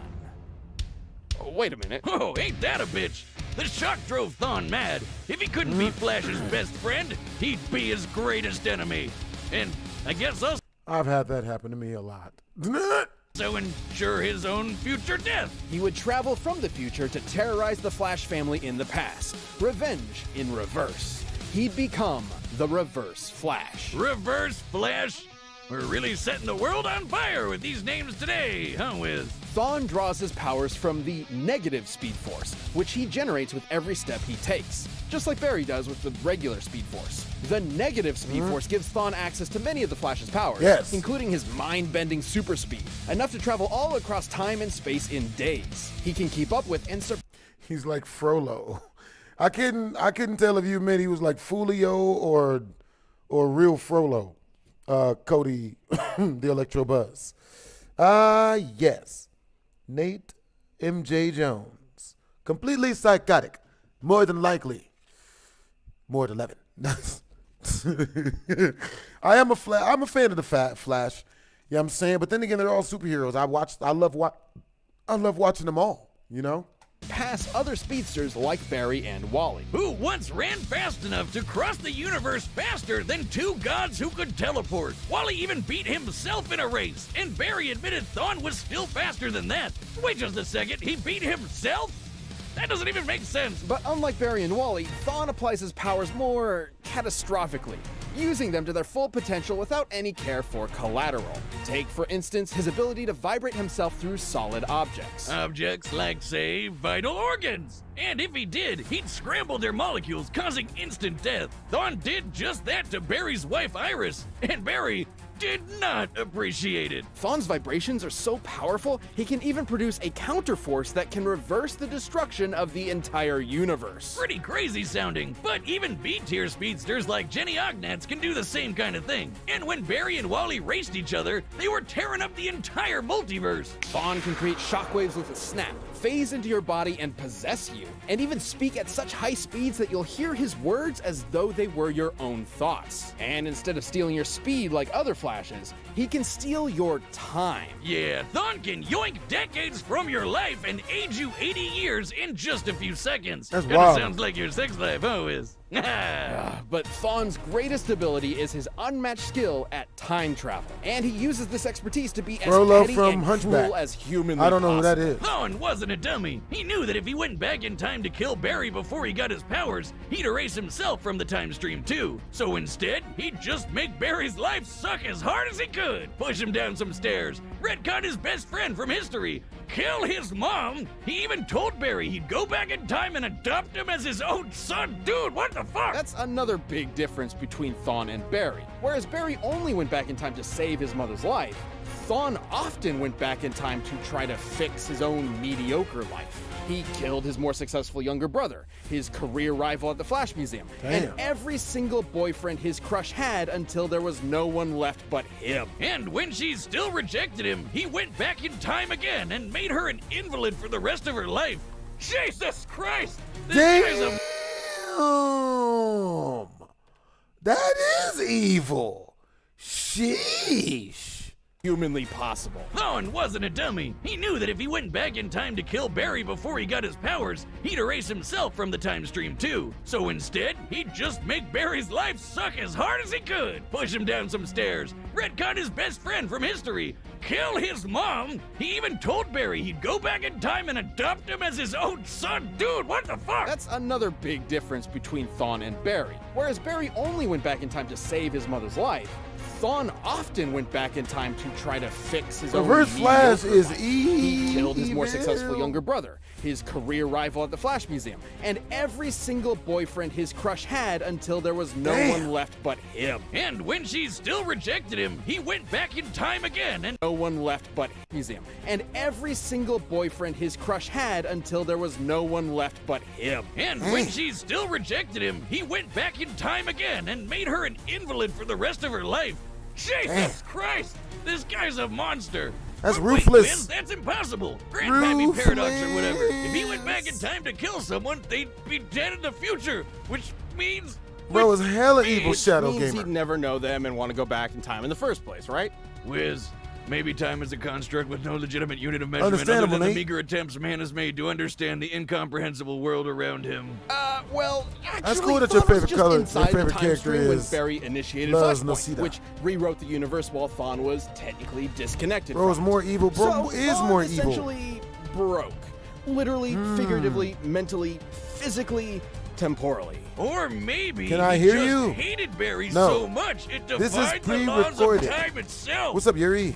Oh, wait a minute. Oh, ain't that a bitch? The shock drove Thawne mad. If he couldn't be Flash's best friend, he'd be his greatest enemy. And I guess I've had that happen to me a lot. So ensure his own future death. He would travel from the future to terrorize the Flash family in the past. Revenge in reverse. He'd become the Reverse Flash. Reverse Flash? We're really setting the world on fire with these names today, huh, Wiz? Thawne draws his powers from the negative Speed Force, which he generates with every step he takes, just like Barry does with the regular Speed Force. The negative Speed Force gives Thawne access to many of the Flash's powers, including his mind-bending super speed, enough to travel all across time and space in days. He can keep up with and He's like Frollo. I couldn't tell if you meant he was like Foolio or real Frollo. Cody, the Electro Buzz. Yes. Nate M.J. Jones. Completely psychotic. More than likely. More than 11. I'm a fan of the Flash. Yeah, I'm saying, but then again, they're all superheroes. I love watching them all, you know? Pass other speedsters like Barry and Wally, who once ran fast enough to cross the universe faster than two gods who could teleport. Wally even beat himself in a race, and Barry admitted Thawne was still faster than that. Wait just a second, he beat himself? That doesn't even make sense. But unlike Barry and Wally, Thawne applies his powers more catastrophically, using them to their full potential without any care for collateral. Take, for instance, his ability to vibrate himself through solid objects. Objects like, say, vital organs. And if he did, he'd scramble their molecules, causing instant death. Thawne did just that to Barry's wife, Iris, and Barry did not appreciate it. Thawne's vibrations are so powerful, he can even produce a counterforce that can reverse the destruction of the entire universe. Pretty crazy sounding, but even B-tier speedsters like Jenny Ognats can do the same kind of thing. And when Barry and Wally raced each other, they were tearing up the entire multiverse. Thawne can create shockwaves with a snap, phase into your body and possess you, and even speak at such high speeds that you'll hear his words as though they were your own thoughts. And instead of stealing your speed like other Flashes, he can steal your time. Yeah, Thawne can yoink decades from your life and age you 80 years in just a few seconds. That's Kinda wild. sounds like your sex life, huh, Wiz? But Thawne's greatest ability is his unmatched skill at time travel, and he uses this expertise to be as Frollo petty from and Hunchback. cruel as humanly I don't know possible. who that is. Thawne wasn't a dummy. He knew that if he went back in time to kill Barry before he got his powers, he'd erase himself from the time stream too. So instead, he'd just make Barry's life suck as hard as he could, push him down some stairs, retcon his best friend from history, kill his mom. He even told Barry he'd go back in time and adopt him as his own son. Dude, what the fuck? That's another big difference between Thawne and Barry. Whereas Barry only went back in time to save his mother's life, Thawne often went back in time to try to fix his own mediocre life. He killed his more successful younger brother, his career rival at the Flash Museum, and every single boyfriend his crush had until there was no one left but him. And when she still rejected him, he went back in time again and made her an invalid for the rest of her life. Jesus Christ! This guy's a... Damn! That is evil. Sheesh. Humanly possible. Thawne wasn't a dummy. He knew that if he went back in time to kill Barry before he got his powers, he'd erase himself from the time stream too. So instead, he'd just make Barry's life suck as hard as he could, push him down some stairs, retcon his best friend from history, kill his mom. He even told Barry he'd go back in time and adopt him as his own son. Dude, what the fuck? That's another big difference between Thawne and Barry. Whereas Barry only went back in time to save his mother's life, Thawne often went back in time to try to fix his own Reverse Flash is life. evil. He killed his more successful younger brother, his career rival at the Flash Museum, and every single boyfriend his crush had until there was no one left but him. And when she still rejected him, he went back in time again and... No one left but museum. And every single boyfriend his crush had until there was no one left but him. And when she still rejected him, he went back in time again and made her an invalid for the rest of her life. Jesus Christ! This guy's a monster! That's But wait, ruthless. Wiz, that's impossible! Grandpappy Paradox or whatever. If he went back in time to kill someone, they'd be dead in the future, which means... Bro is hella evil, Shadow means Gamer. he'd never know them and want to go back in time in the first place, right? Wiz, maybe time is a construct with no legitimate unit of measurement other Understandable, than the Nate. meager attempts man has made to understand the incomprehensible world around him. Well, actually, That's cool that your Thawne was favorite just color, your inside the favorite time character stream when is Barry initiated Luz Flashpoint, Nocida. which rewrote the universe while Thawne was technically disconnected. Bro is from more evil. Bro So is Thawne more evil. essentially broke. Literally, figuratively, mentally, physically, temporally. Or maybe Can I he hear just you? hated Barry No. so much it This is defied the laws of pre-recorded. time itself. What's up, Yuri?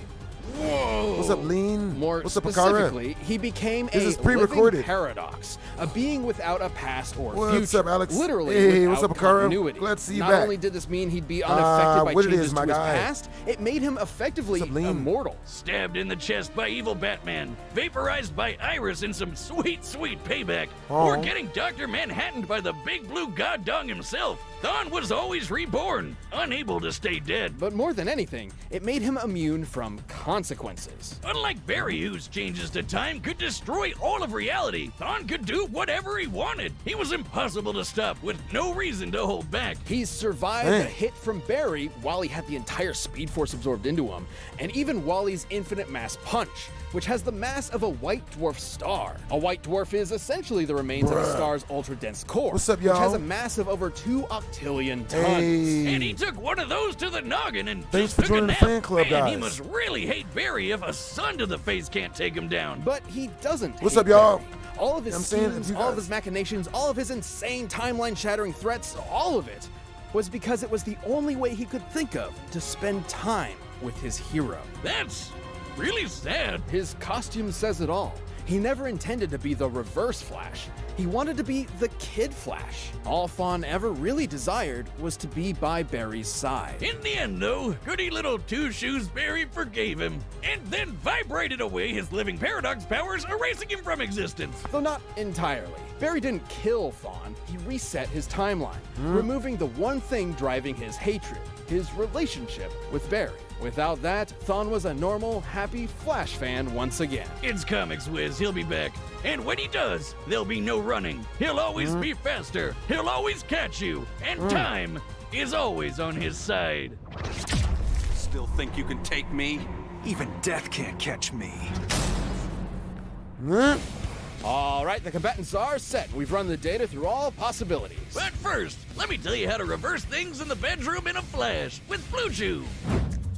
Whoa. What's up, Lean? More What's up, Akara? specifically, he became This a is pre-recorded. living paradox, a being without a past or What's future. up, Alex? Literally, Hey, without what's up, Akara? continuity. Glad to see you Not back. only did this mean he'd be unaffected by what it changes is, my to his guy? past, it made him effectively What's up, Lean? immortal. Stabbed in the chest by evil Batman, vaporized by Iris in some sweet, sweet payback, or getting Dr. Manhattan by the big blue god dong himself. Thawne was always reborn, unable to stay dead. But more than anything, it made him immune from consequences. Unlike Barry, whose changes to time could destroy all of reality, Thawne could do whatever he wanted. He was impossible to stop, with no reason to hold back. He survived a hit from Barry while he had the entire Speed Force absorbed into him, and even Wally's infinite mass punch, which has the mass of a white dwarf star. A white dwarf is essentially the remains of a star's ultra-dense core, What's up, which has y'all? a mass of over 2 octillion tons. Hey. And he took one of those to the noggin and Thanks just for took a joining the nap. fan club, Man, he guys. must really hate Barry if a sun to the face can't take him down. But he doesn't What's hate up, y'all? Barry. All of his I'm saying, schemes, you all of guys- his machinations, all of his insane timeline-shattering threats, all of it was because it was the only way he could think of to spend time with his hero. That's really sad. His costume says it all. He never intended to be the Reverse Flash. He wanted to be the Kid Flash. All Thawne ever really desired was to be by Barry's side. In the end, though, goody little Two Shoes Barry forgave him, and then vibrated away his living paradox powers, erasing him from existence. Though not entirely. Barry didn't kill Thawne, he reset his timeline, removing the one thing driving his hatred, his relationship with Barry. Without that, Thawne was a normal, happy Flash fan once again. It's Comics Wiz, he'll be back. And when he does, there'll be no running. He'll always be faster. He'll always catch you. And time is always on his side. Still think you can take me? Even death can't catch me. All right, the combatants are set. We've run the data through all possibilities. But first, let me tell you how to reverse things in the bedroom in a flash with Blue Chew.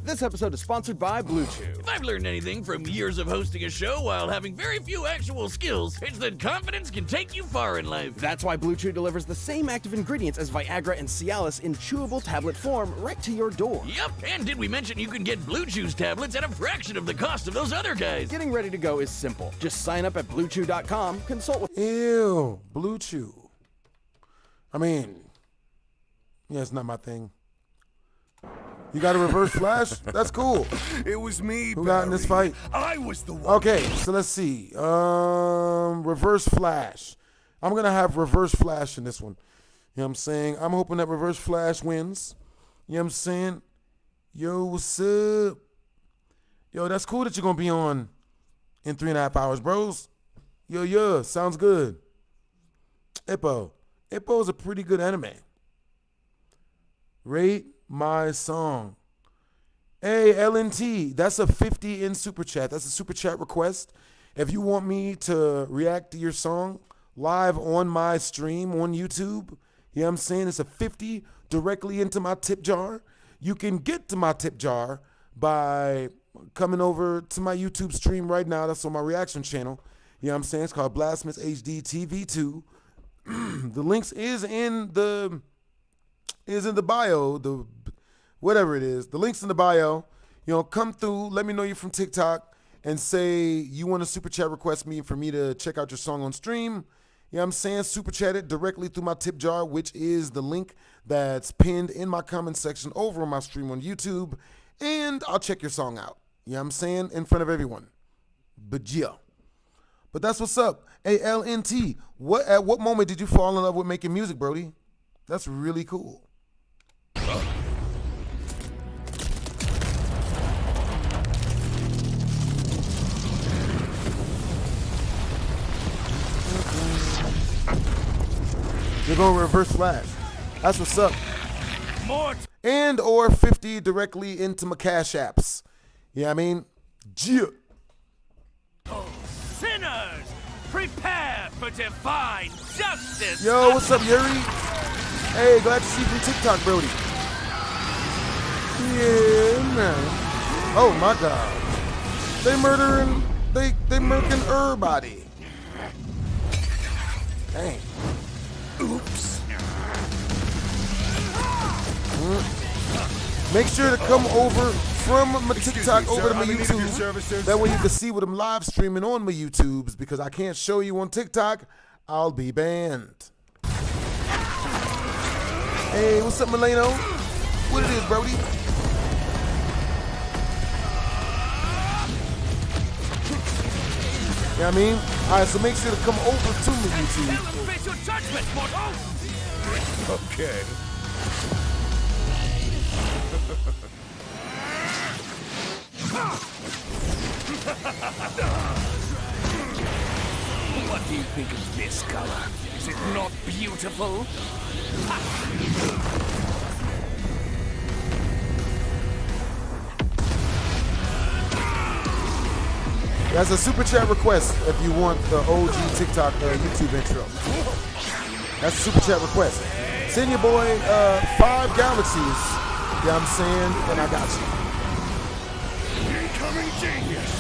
This episode is sponsored by Blue Chew. If I've learned anything from years of hosting a show while having very few actual skills, it's that confidence can take you far in life. That's why Blue Chew delivers the same active ingredients as Viagra and Cialis in chewable tablet form right to your door. Yep, and did we mention you can get Blue Chew's tablets at a fraction of the cost of those other guys? Getting ready to go is simple. Just sign up at BlueChew.com, consult with... Ew, Blue Chew. I mean, yeah, it's not my thing. You got a reverse flash? That's cool. It was me, Who got in this fight? I was the one. Okay, so let's see. Reverse flash. I'm going to have reverse flash in this one. You know what I'm saying? I'm hoping that reverse flash wins. You know what I'm saying? Yo, what's up? Yo, that's cool that you're going to be on in 3.5 hours, bros. Yo, sounds good. Ippo. Ippo is a pretty good anime. Rate my song. Hey, LNT, that's a 50 in super chat. That's a super chat request. If you want me to react to your song live on my stream on YouTube, you know what I'm saying? It's a 50 directly into my tip jar. You can get to my tip jar by coming over to my YouTube stream right now. That's on my reaction channel. You know what I'm saying? It's called Blasphemous HD TV2. The links is in the bio, the whatever it is. The link's in the bio. You know, come through, let me know you're from TikTok, and say you want a super chat request me for me to check out your song on stream. You know what I'm saying? Super chat it directly through my tip jar, which is the link that's pinned in my comment section over on my stream on YouTube, and I'll check your song out. You know what I'm saying? In front of everyone. But yeah. But that's what's up. Hey, LNT, at what moment did you fall in love with making music, Brody? That's really cool. You're going reverse flash. That's what's up. And or 50 directly into my cash apps. You know what I mean? Yeah. Sinners, prepare for divine justice. Yo, what's up, Yuri? Hey, glad to see you from TikTok, Brody. Yeah, man. Oh my God. They murdering everybody. Dang. Oops. Make sure to come over from my TikTok over to my YouTube. That way you can see what I'm live streaming on my YouTubes, because I can't show you on TikTok. I'll be banned. Hey, what's up, Milano? What it is, Brody? You know what I mean? All right, so make sure to come over to my YouTube. Okay. What do you think of this color? Is it not beautiful? That's a super chat request if you want the OG TikTok YouTube intro. That's a super chat request. Send your boy 5 galaxies. You know what I'm saying? And I got you. Incoming genius.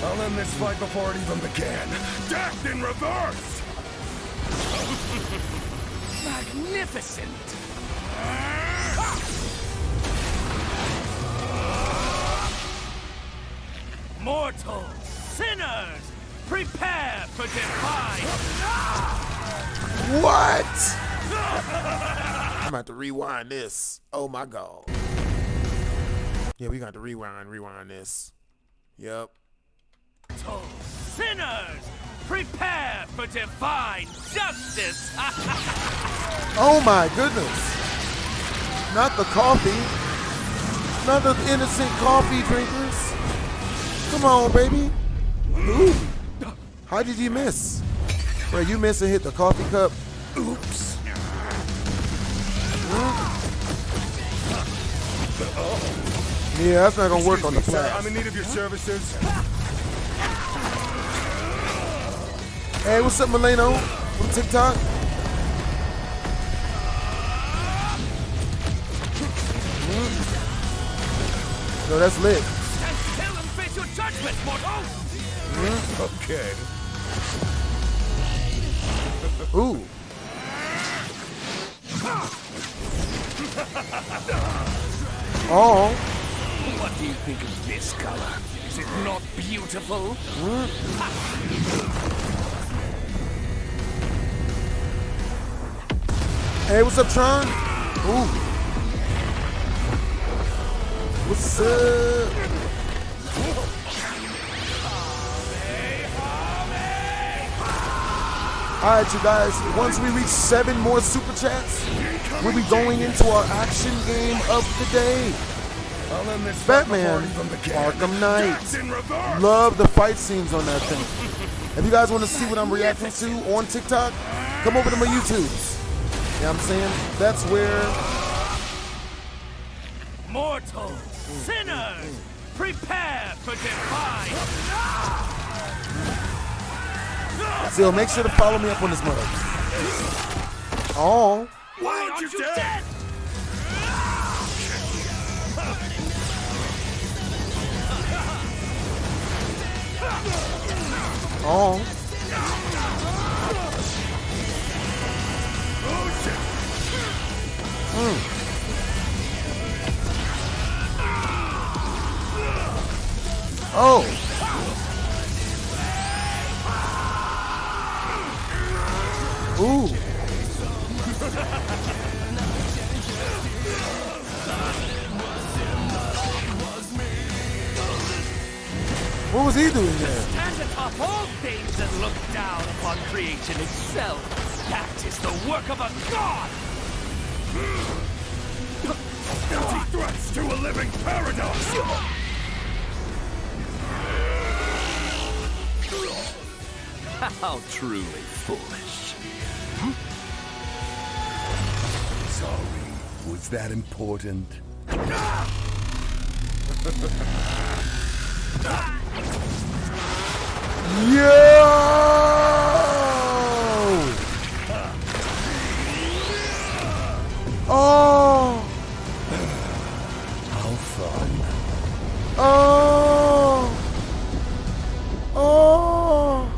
I'll end this fight before it even began. Death in reverse. Magnificent. Mortals, sinners, prepare for divine. What? I'm about to rewind this. Oh my God. Yeah, we got to rewind this. Yep. Sinners, prepare for divine justice. Oh my goodness. Not the coffee. Not the innocent coffee drinkers. Come on, baby. Ooh. How did you miss? Bro, you missed and hit the coffee cup. Oops. Yeah, that's not gonna work on the flash. I'm in need of your services. Hey, what's up, Milano? From TikTok? Yo, that's lit. Your judgment, mortal. Okay. Ooh. Oh. What do you think of this color? Is it not beautiful? Hey, what's up, Tron? Ooh. What's up? Alright, you guys, once we reach 7 more super chats, we'll be going into our action game of the day. Batman Arkham Knight. Love the fight scenes on that thing. If you guys want to see what I'm reacting to on TikTok, come over to my YouTubes. You know what I'm saying? That's where... Mortals, sinners, prepare for defy. So make sure to follow me up on this mother. Oh. Why aren't you dead? Oh. Oh. Ooh. What was he doing there? Stand atop all things and look down upon creation itself. That is the work of a god! Empty threats to a living paradox! How truly foolish. Sorry, was that important? Yo! Oh! How fun. Oh! Oh!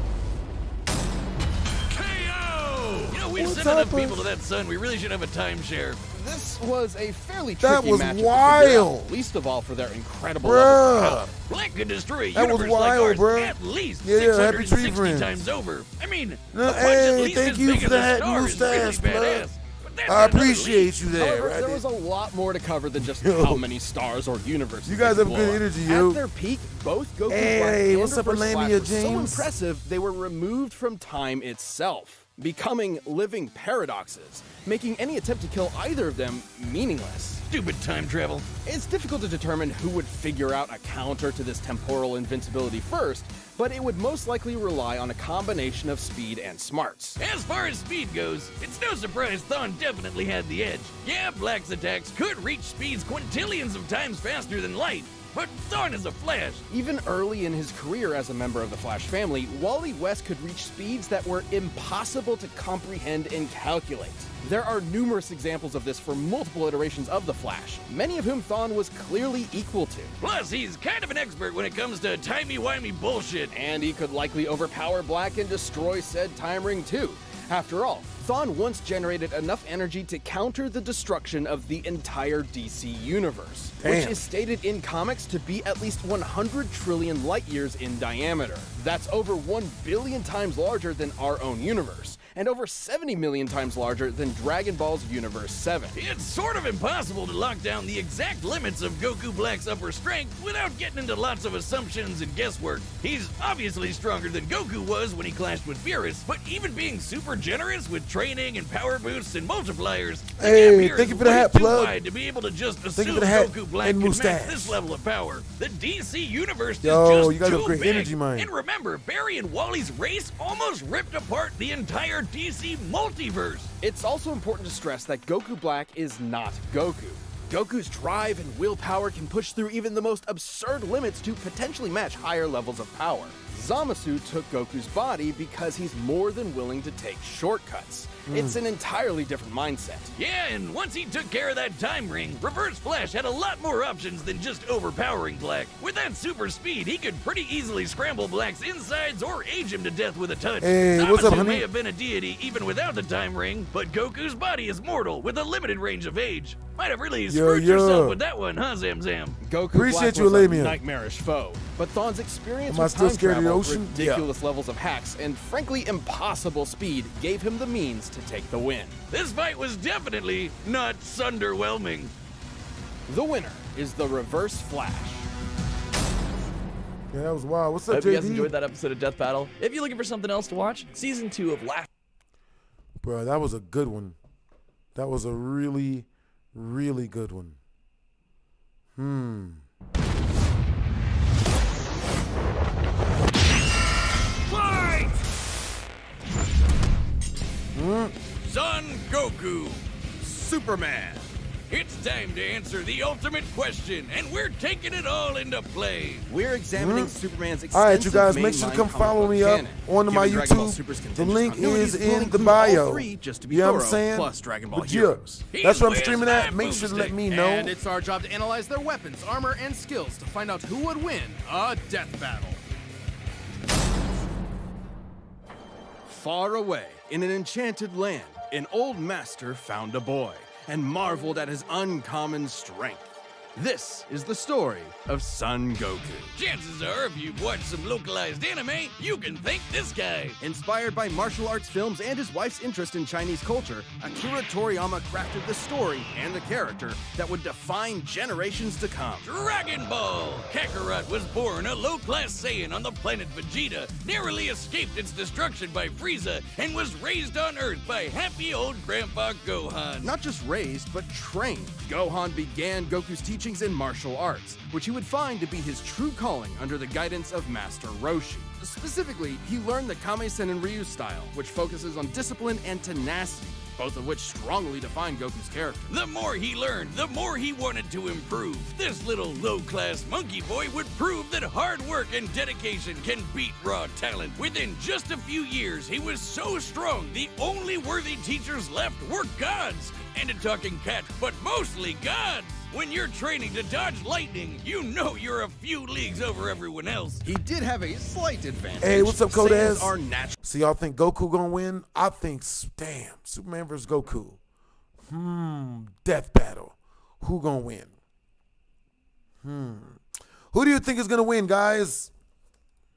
KO! You know, we've sent enough people to that sun. We really should have a timeshare. This was a fairly That tricky was matchup to wild. figure out, least of all for their incredible levels of Bruh. power. Black could destroy a That was universe wild, like bruh. ours at least Yeah, happy tree 660 friends. times over. I mean, No, a punch hey, at least thank as you big for as a that star is really mustache, blood. badass. But that's I another appreciate league. you there. However, I there did. was a lot more to cover than just Yo. how many stars or universes. You guys they have could good blow up. energy, yo. At their peak, both Goku Hey, Black and what's up, Reverse Alamia Flash were so James? impressive they were removed from time itself, becoming living paradoxes, making any attempt to kill either of them meaningless. Stupid time travel. It's difficult to determine who would figure out a counter to this temporal invincibility first, but it would most likely rely on a combination of speed and smarts. As far as speed goes, it's no surprise Thawne definitely had the edge. Yeah, Black's attacks could reach speeds quintillions of times faster than light, but Thawne is a Flash. Even early in his career as a member of the Flash family, Wally West could reach speeds that were impossible to comprehend and calculate. There are numerous examples of this for multiple iterations of the Flash, many of whom Thawne was clearly equal to. Plus, he's kind of an expert when it comes to timey-wimey bullshit. And he could likely overpower Black and destroy said time ring too. After all, Thawne once generated enough energy to counter the destruction of the entire DC universe, which Damn. is stated in comics to be at least 100 trillion light years in diameter. That's over 1 billion times larger than our own universe, and over 70 million times larger than Dragon Ball's Universe 7. It's sort of impossible to lock down the exact limits of Goku Black's upper strength without getting into lots of assumptions and guesswork. He's obviously stronger than Goku was when he clashed with Beerus, but even being super generous with training and power boosts and multipliers, the Hey, gap here thank is you for the way hat, too plug. wide to be able to just Thank you assume for the hat Goku Black and can match mustache. this level of power. The DC universe Yo, is just you guys have too great big. energy, man. And remember, Barry and Wally's race almost ripped apart the entire DC multiverse. It's also important to stress that Goku Black is not Goku. Goku's drive and willpower can push through even the most absurd limits to potentially match higher levels of power. Zamasu took Goku's body because he's more than willing to take shortcuts. It's an entirely different mindset. Yeah, and once he took care of that time ring, Reverse Flash had a lot more options than just overpowering Black. With that super speed, he could pretty easily scramble Black's insides or age him to death with a touch. Hey, what's up, Zamasu honey? may have been a deity even without the time ring, but Goku's body is mortal with a limited range of age. Might have really screwed yourself with that one, huh, Zam Zam? Goku Appreciate Black you, was a Lamia. nightmarish foe, but Thawne's experience Am I with still time scared of the travel, ocean? ridiculous levels of hacks, and frankly impossible speed gave him the means to take the win. This fight was definitely not sunderwhelming. The winner is the Reverse Flash. Yeah, that was wild. What's I up, hope you guys JD? enjoyed that episode of Death Battle. If you're looking for something else to watch, season 2 of Last. Bro, that was a good one. That was a really, really good one. Fight! Son Goku, Superman. it's time to answer the ultimate question, and we're taking it all into play. We're examining Superman's extensive All right, you guys, make sure to mainline come comic follow book me up canon. onto my Given Dragon Ball YouTube. Super's The contentious link continuities, is we'll in the include bio. all three just to be You know what I'm thorough, saying? plus Dragon Ball But yeah, Heroes. that's where I'm He streaming whizzed at. my Make sure to boomstick. let me know. And it's our job to analyze their weapons, armor, and skills to find out who would win a death battle. Far away, in an enchanted land, an old master found a boy and marveled at his uncommon strength. This is the story of Son Goku. Chances are, if you've watched some localized anime, you can thank this guy. Inspired by martial arts films and his wife's interest in Chinese culture, Akira Toriyama crafted the story and the character that would define generations to come. Dragon Ball! Kakarot was born a low-class Saiyan on the planet Vegeta, narrowly escaped its destruction by Frieza, and was raised on Earth by happy old Grandpa Gohan. Not just raised, but trained. Gohan began Goku's teachings in martial arts, which he would find to be his true calling under the guidance of Master Roshi. Specifically, he learned the Kame-sen and Ryu style, which focuses on discipline and tenacity, both of which strongly define Goku's character. The more he learned, the more he wanted to improve. This little low-class monkey boy would prove that hard work and dedication can beat raw talent. Within just a few years, he was so strong, the only worthy teachers left were gods. And a talking cat, but mostly gods. When you're training to dodge lightning, you know you're a few leagues over everyone else. He did have a slight advantage. Hey, what's up, Saiyans Kodaz? are natural. So y'all think Goku gonna win? I think, damn, Superman versus Goku. Death battle. Who gonna win? Who do you think is gonna win, guys?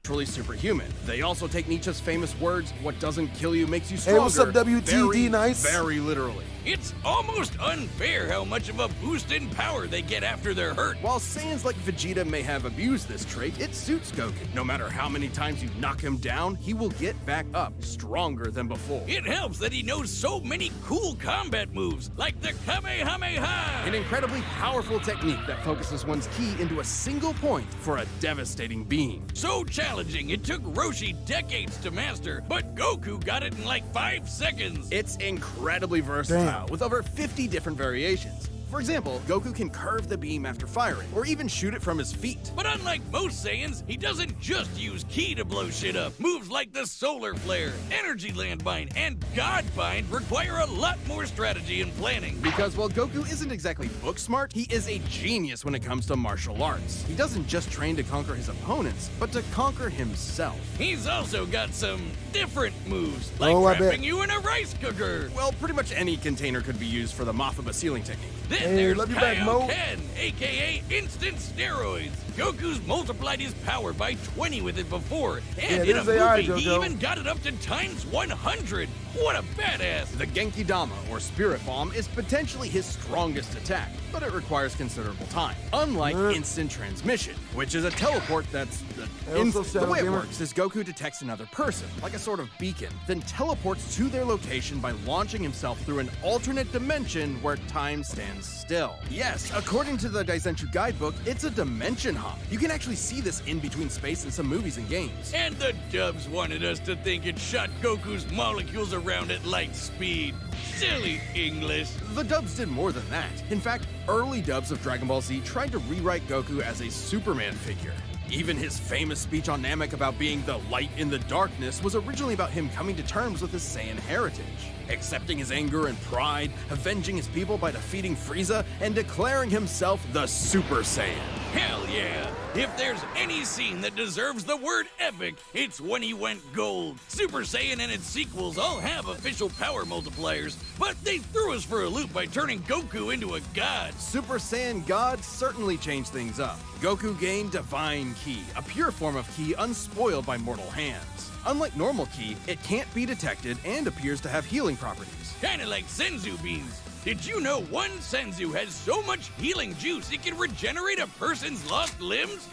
Truly superhuman. They also take Nietzsche's famous words, "What doesn't kill you makes you Hey, stronger." what's up, WTD? Nice. Very literally. It's almost unfair how much of a boost in power they get after they're hurt. While Saiyans like Vegeta may have abused this trait, it suits Goku. No matter how many times you knock him down, he will get back up, stronger than before. It helps that he knows so many cool combat moves, like the Kamehameha! An incredibly powerful technique that focuses one's ki into a single point for a devastating beam. So challenging, it took Roshi decades to master, but Goku got it in like 5 seconds. It's incredibly versatile, with over 50 different variations. For example, Goku can curve the beam after firing, or even shoot it from his feet. But unlike most Saiyans, he doesn't just use ki to blow shit up. Moves like the Solar Flare, Energy Landbind, and God Bind require a lot more strategy and planning. Because while Goku isn't exactly book smart, he is a genius when it comes to martial arts. He doesn't just train to conquer his opponents, but to conquer himself. He's also got some different moves, like I bet. trapping you in a rice cooker. Well, pretty much any container could be used for the Mothaba sealing technique. Then Hey, there's love you back, Mo. Kaioken, aka instant steroids. Goku's multiplied his power by 20 with it before, and in a this is AI, movie, he JoJo. even got it up to times 100. What a badass! The Genki Dama, or Spirit Bomb, is potentially his strongest attack, but it requires considerable time. Unlike Instant Transmission, which is a teleport that's what's up, the Shadow way it Gamer? works is Goku detects another person, like a sort of beacon, then teleports to their location by launching himself through an alternate dimension where time stands still. Yes, according to the Daizenshuu guidebook, it's a dimension hop. You can actually see this in between space in some movies and games. And the dubs wanted us to think it shot Goku's molecules around at light speed. Silly English. The dubs did more than that. In fact, early dubs of Dragon Ball Z tried to rewrite Goku as a Superman figure. Even his famous speech on Namek about being the light in the darkness was originally about him coming to terms with his Saiyan heritage, accepting his anger and pride, avenging his people by defeating Frieza, and declaring himself the Super Saiyan. Hell yeah! If there's any scene that deserves the word epic, it's when he went gold. Super Saiyan and its sequels all have official power multipliers, but they threw us for a loop by turning Goku into a god. Super Saiyan God certainly changed things up. Goku gained Divine Ki, a pure form of Ki unspoiled by mortal hands. Unlike normal Ki, it can't be detected and appears to have healing properties. Kinda like Senzu beans. Did you know one senzu has so much healing juice it can regenerate a person's lost limbs?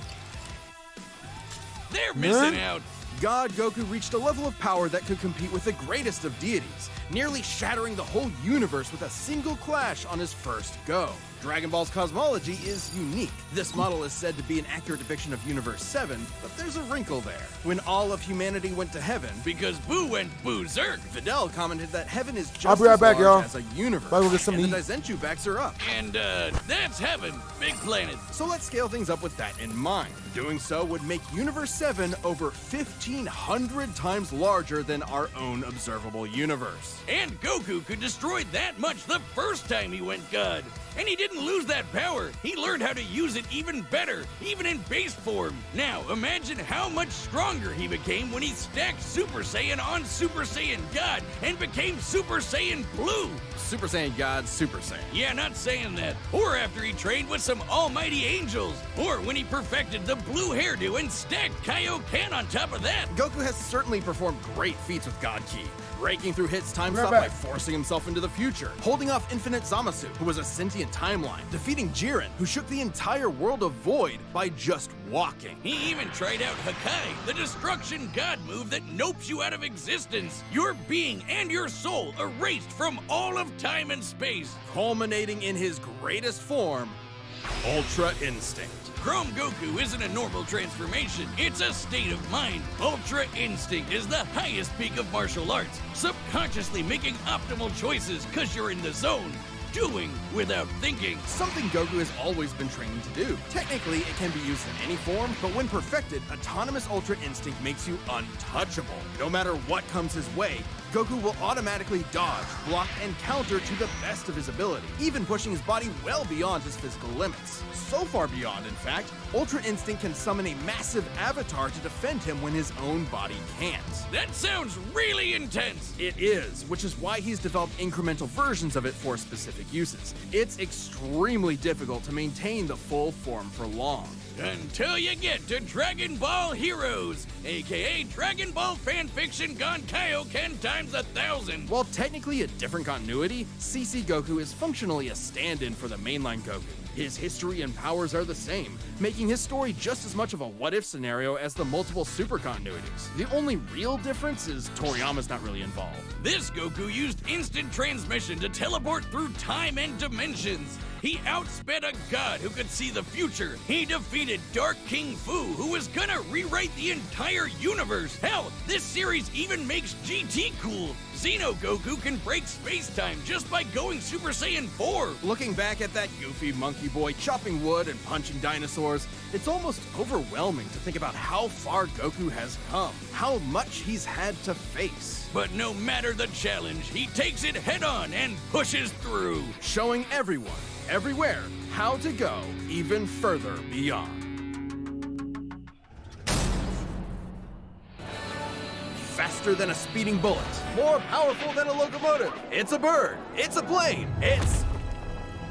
They're missing out. God Goku reached a level of power that could compete with the greatest of deities, nearly shattering the whole universe with a single clash on his first go. Dragon Ball's cosmology is unique. This model is said to be an accurate depiction of Universe 7, but there's a wrinkle there. When all of humanity went to heaven, because Boo went berserk, Fidel commented that heaven is just I'll be right as back, large y'all. as a universe, Probably get some and to the eat. Daizenshuu backs her up. And, that's heaven. Big planet. So let's scale things up with that in mind. Doing so would make Universe 7 over 1,500 times larger than our own observable universe. And Goku could destroy that much the first time he went God. And he didn't lose that power. He learned how to use it even better, even in base form. Now, imagine how much stronger he became when he stacked Super Saiyan on Super Saiyan God and became Super Saiyan Blue. Super Saiyan God, Super Saiyan. Yeah, not saying that. Or after he trained with some almighty angels. Or when he perfected the blue hairdo and stacked Kaioken on top of that. Goku has certainly performed great feats with God Ki, breaking through hits time stop back. by forcing himself into the future, holding off Infinite Zamasu, who was a sentient timeline, defeating Jiren, who shook the entire world of Void by just walking. He even tried out Hakai, the destruction god move that nopes you out of existence. Your being and your soul erased from all of time and space. Culminating in his greatest form, Ultra Instinct. Chrome Goku isn't a normal transformation, it's a state of mind. Ultra Instinct is the highest peak of martial arts, subconsciously making optimal choices because you're in the zone. Doing without thinking. Something Goku has always been training to do. Technically, it can be used in any form, but when perfected, Autonomous Ultra Instinct makes you untouchable. No matter what comes his way, Goku will automatically dodge, block, and counter to the best of his ability, even pushing his body well beyond his physical limits. So far beyond, in fact, Ultra Instinct can summon a massive avatar to defend him when his own body can't. That sounds really intense. It is, which is why he's developed incremental versions of it for specific uses. It's extremely difficult to maintain the full form for long. Until you get to Dragon Ball Heroes, aka Dragon Ball fanfiction gone Kaioken times 1,000. While technically a different continuity, CC Goku is functionally a stand-in for the mainline Goku. His history and powers are the same, making his story just as much of a what-if scenario as the multiple super continuities. The only real difference is Toriyama's not really involved. This Goku used instant transmission to teleport through time and dimensions. He outsped a god who could see the future. He defeated Dark King Fu, who was gonna rewrite the entire universe. Hell, this series even makes GT cool. Xeno Goku can break space-time just by going Super Saiyan 4. Looking back at that goofy monkey boy chopping wood and punching dinosaurs, it's almost overwhelming to think about how far Goku has come, how much he's had to face. But no matter the challenge, he takes it head-on and pushes through. Showing everyone, everywhere, how to go even further beyond. Faster than a speeding bullet, more powerful than a locomotive. It's a bird, it's a plane, it's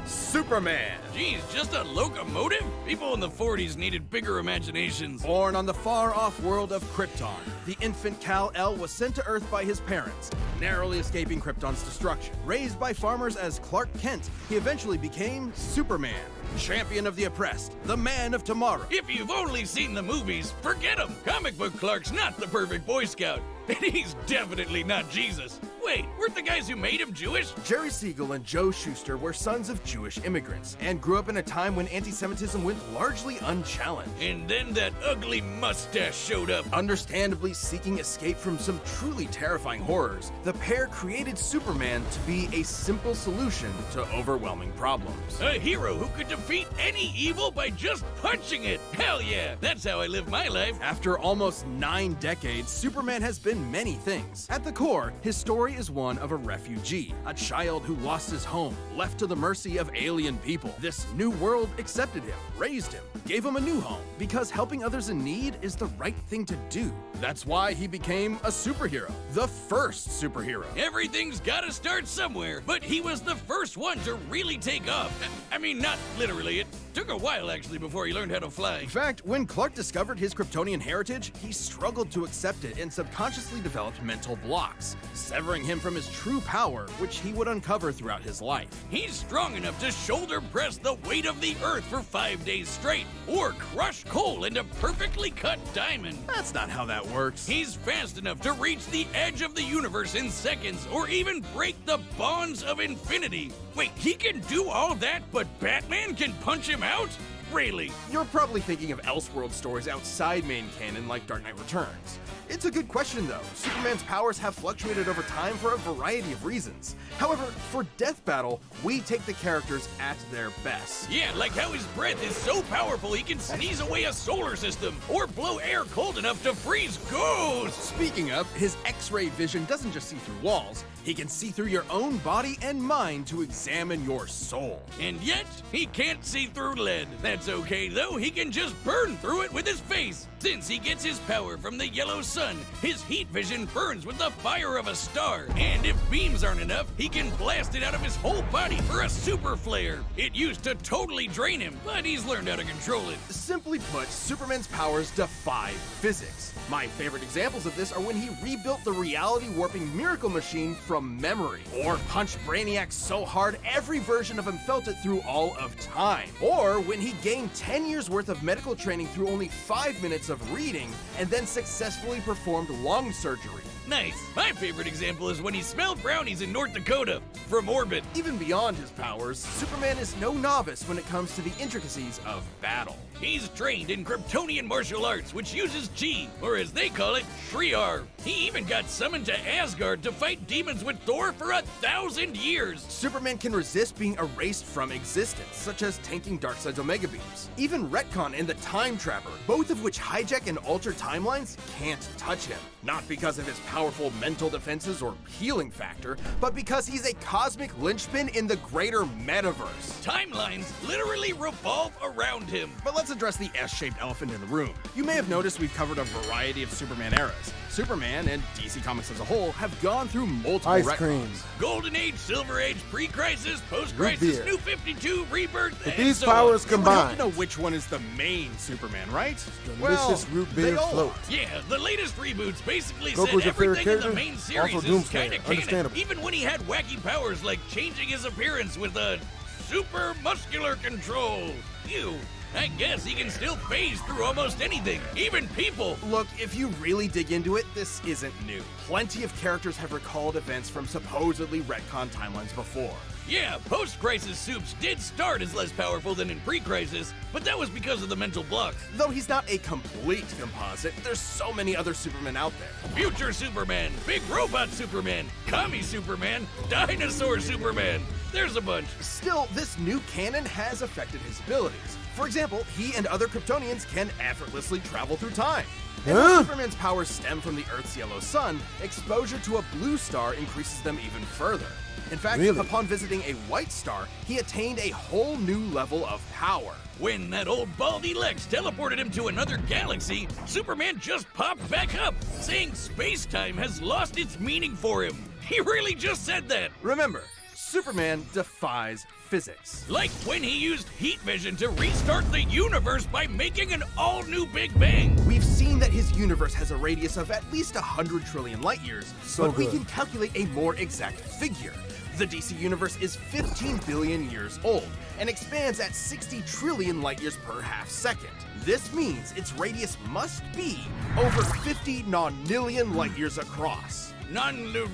Superman. Geez, just a locomotive? People in the 40s needed bigger imaginations. Born on the far-off world of Krypton, the infant Kal-El was sent to Earth by his parents, narrowly escaping Krypton's destruction. Raised by farmers as Clark Kent, he eventually became Superman, champion of the oppressed, the man of tomorrow. If you've only seen the movies, forget him. Comic book Clark's not the perfect Boy Scout, and he's definitely not Jesus. Wait, weren't the guys who made him Jewish? Jerry Siegel and Joe Shuster were sons of Jewish immigrants and grew up in a time when anti-Semitism went largely unchallenged. And then that ugly mustache showed up. Understandably seeking escape from some truly terrifying horrors, the pair created Superman to be a simple solution to overwhelming problems. A hero who could defeat any evil by just punching it. Hell yeah, that's how I live my life. After almost 9 decades, Superman has been many things. At the core, his story is one of a refugee, a child who lost his home, left to the mercy of alien people. This new world accepted him, raised him, gave him a new home, because helping others in need is the right thing to do. That's why he became a superhero, the first superhero. Everything's gotta start somewhere, but he was the first one to really take off. I mean, not literally, it Took a while, actually, before he learned how to fly. In fact, when Clark discovered his Kryptonian heritage, he struggled to accept it and subconsciously developed mental blocks, severing him from his true power, which he would uncover throughout his life. He's strong enough to shoulder press the weight of the Earth for 5 days straight, or crush coal into perfectly cut diamond. That's not how that works. He's fast enough to reach the edge of the universe in seconds, or even break the bonds of infinity. Wait, he can do all that, but Batman can punch him out? Really? You're probably thinking of Elseworld stories outside main canon like Dark Knight Returns. It's a good question though. Superman's powers have fluctuated over time for a variety of reasons. However, for Death Battle, we take the characters at their best. Yeah, like how his breath is so powerful he can sneeze away a solar system, or blow air cold enough to freeze ghosts! Speaking of, his X-ray vision doesn't just see through walls, he can see through your own body and mind to examine your soul. And yet, he can't see through lead. That's okay though, he can just burn through it with his face. Since he gets his power from the yellow sun, his heat vision burns with the fire of a star. And if beams aren't enough, he can blast it out of his whole body for a super flare. It used to totally drain him, but he's learned how to control it. Simply put, Superman's powers defy physics. My favorite examples of this are when he rebuilt the reality warping miracle machine from memory, or punched Brainiac so hard every version of him felt it through all of time, or when he gained 10 years worth of medical training through only 5 minutes of reading and then successfully performed lung surgery. Nice. My favorite example is when he smelled brownies in North Dakota from orbit. Even beyond his powers, Superman is no novice when it comes to the intricacies of battle. He's trained in Kryptonian martial arts, which uses Chi, or as they call it, Shriar. He even got summoned to Asgard to fight demons with Thor for 1,000 years. Superman can resist being erased from existence, such as tanking Darkseid's Omega Beams. Even Retcon and the Time Trapper, both of which hijack and alter timelines, can't touch him. Not because of his powerful mental defenses or healing factor, but because he's a cosmic linchpin in the greater metaverse. Timelines literally revolve around him. But let's address the S-shaped elephant in the room. You may have noticed we've covered a variety of Superman eras. Superman, and DC Comics as a whole, have gone through multiple Ice retcons. creams. Golden Age, Silver Age, Pre-Crisis, Post-Crisis, beer. New 52, Rebirth, With and these so powers on. You would have combined, to know which one is the main Superman, right? delicious root they beer all float. Yeah, the latest reboots basically Goku's said your favorite everything in the character? main series Also is Doomslayer. kinda canon, Understandable. even when he had wacky powers like changing his appearance with a super muscular control. Ew. I guess he can still phase through almost anything, even people. Look, if you really dig into it, this isn't new. Plenty of characters have recalled events from supposedly retcon timelines before. Yeah, post-crisis Supes did start as less powerful than in pre-crisis, but that was because of the mental blocks. Though he's not a complete composite, there's so many other Supermen out there. Future Superman, Big Robot Superman, Commie Superman, Dinosaur Superman. There's a bunch. Still, this new canon has affected his abilities. For example, he and other Kryptonians can effortlessly travel through time. And while Superman's powers stem from the Earth's yellow sun, exposure to a blue star increases them even further. In fact, upon visiting a white star, he attained a whole new level of power. When that old baldy Lex teleported him to another galaxy, Superman just popped back up, saying space-time has lost its meaning for him. He really just said that. Remember, Superman defies physics. Like when he used heat vision to restart the universe by making an all-new Big Bang. We've seen that his universe has a radius of at least 100 trillion light years, but we good. can calculate a more exact figure. The DC universe is 15 billion years old and expands at 60 trillion light years per half second. This means its radius must be over 50 nonillion light years across.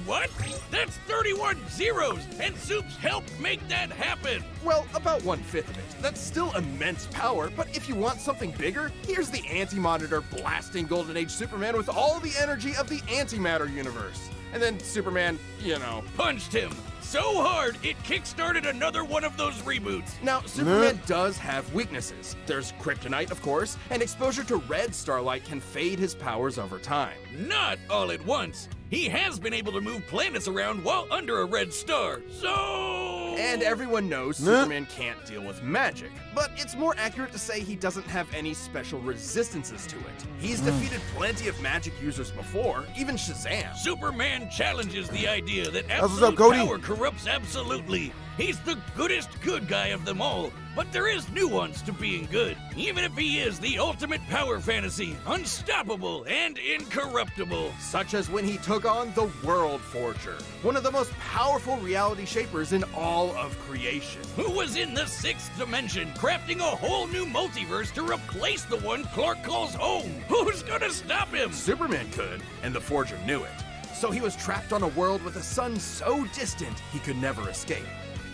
What? That's 31 zeros, and Supes helped make that happen. Well, about 1/5 of it. That's still immense power, but if you want something bigger, here's the Anti-Monitor blasting Golden Age Superman with all the energy of the antimatter universe. And then Superman, punched him so hard it kickstarted another one of those reboots. Now, Superman does have weaknesses. There's kryptonite, of course, and exposure to red starlight can fade his powers over time. Not all at once. He has been able to move planets around while under a red star, so... And everyone knows Superman can't deal with magic, but it's more accurate to say he doesn't have any special resistances to it. He's defeated plenty of magic users before, even Shazam. Superman challenges the idea that what's absolute up, Cody? power corrupts absolutely. He's the goodest good guy of them all, but there is nuance to being good, even if he is the ultimate power fantasy, unstoppable and incorruptible. Such as when he took on the World Forger, one of the most powerful reality shapers in all of creation. Who was in the 6th dimension, crafting a whole new multiverse to replace the one Clark calls home. Who's gonna stop him? Superman could, and the Forger knew it. So he was trapped on a world with a sun so distant he could never escape.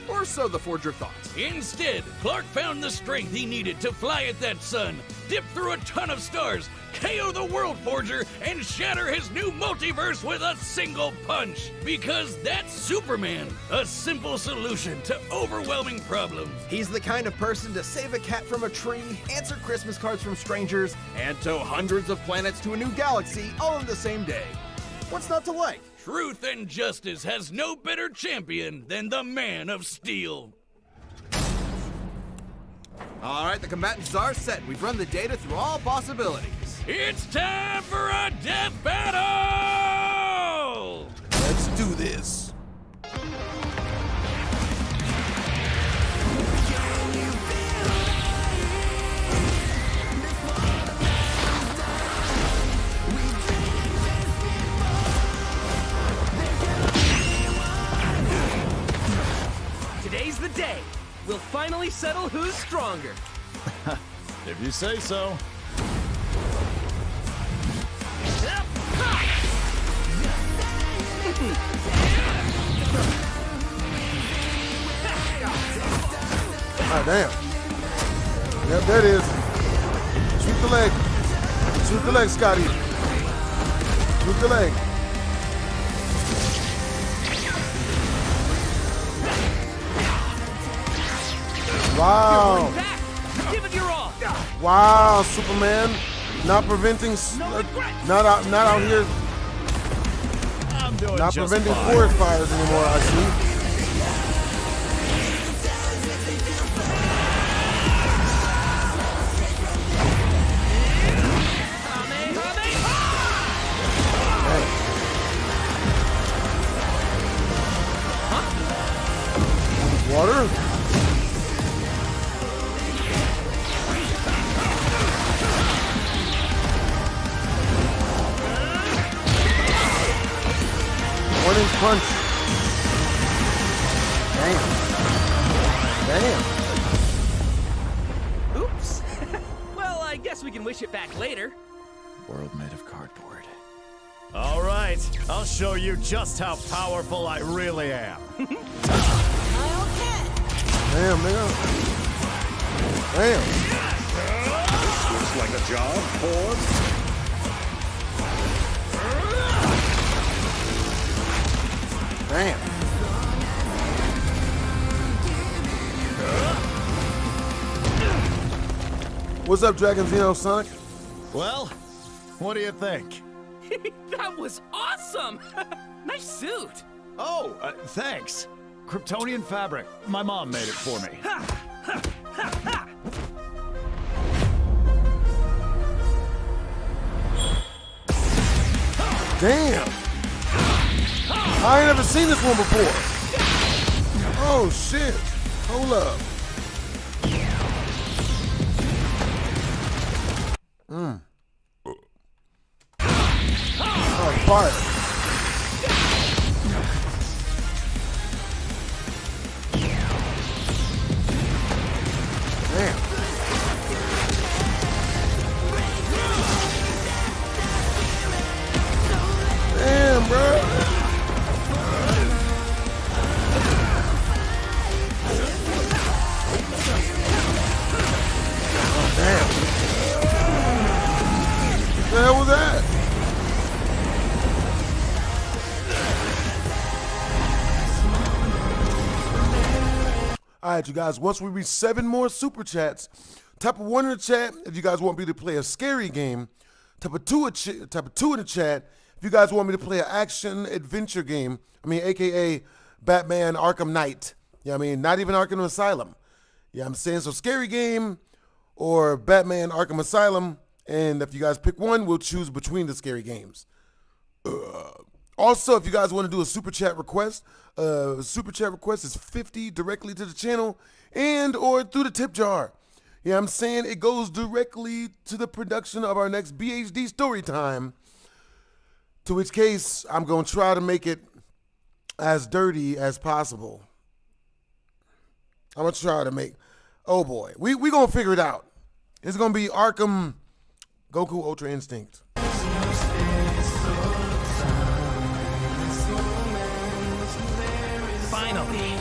Or so the Forger thought. Instead, Clark found the strength he needed to fly at that sun, dip through a ton of stars, KO the World Forger, and shatter his new multiverse with a single punch. Because that's Superman, a simple solution to overwhelming problems. He's the kind of person to save a cat from a tree, answer Christmas cards from strangers, and tow hundreds of planets to a new galaxy all in the same day. What's not to like? Truth and justice has no better champion than the Man of Steel. All right, the combatants are set. We've run the data through all possibilities. It's time for a death battle! Let's do this. Today's the day. We'll finally settle who's stronger. If you say so. Ah, damn. Yep, there it is. Shoot the leg. Shoot the leg, Scotty. Shoot the leg. Wow. Give it your all. Wow, Superman. Not preventing, not out here, not preventing forest fires anymore, I see. Water? One-inch punch. Damn. Damn. Oops. Well, I guess we can wish it back later. World made of cardboard. All right, I'll show you just how powerful I really am. Damn, nigga. Damn. Looks like a job, Forbes. Damn. What's up, Dragon Zeno Sonic? Well, what do you think? That was awesome! Nice suit! Oh, thanks. Kryptonian fabric. My mom made it for me. Damn! I ain't never seen this one before. Oh shit! Hold up. Oh, fire! Damn. Damn, bro. Oh, damn. What the hell was that? All right, you guys, once we reach 7 more super chats, type of 1 in the chat if you guys want me to play a scary game. Type of 2 in the chat if you guys want me to play an action adventure game. I mean, AKA Batman Arkham Knight. Yeah, I mean, not even Arkham Asylum. Yeah, I'm saying so scary game or Batman Arkham Asylum. And if you guys pick one, we'll choose between the scary games. Also, if you guys want to do a super chat request is 50 directly to the channel and or through the tip jar. Yeah, I'm saying it goes directly to the production of our next BHD story time. To which case, I'm going to try to make it as dirty as possible. I'm going to try to make, oh boy, we going to figure it out. It's going to be Arkham Goku Ultra Instinct. Finally.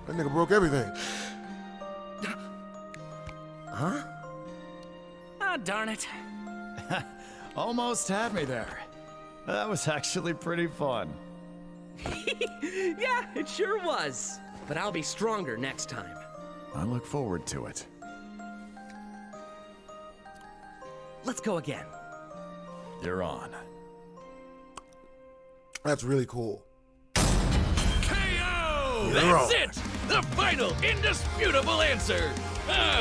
That nigga broke everything. Huh? Ah, darn it. Almost had me there. That was actually pretty fun. Yeah, it sure was. But I'll be stronger next time. I look forward to it. Let's go again. You're on. That's really cool. KO! That's it! The final, indisputable answer!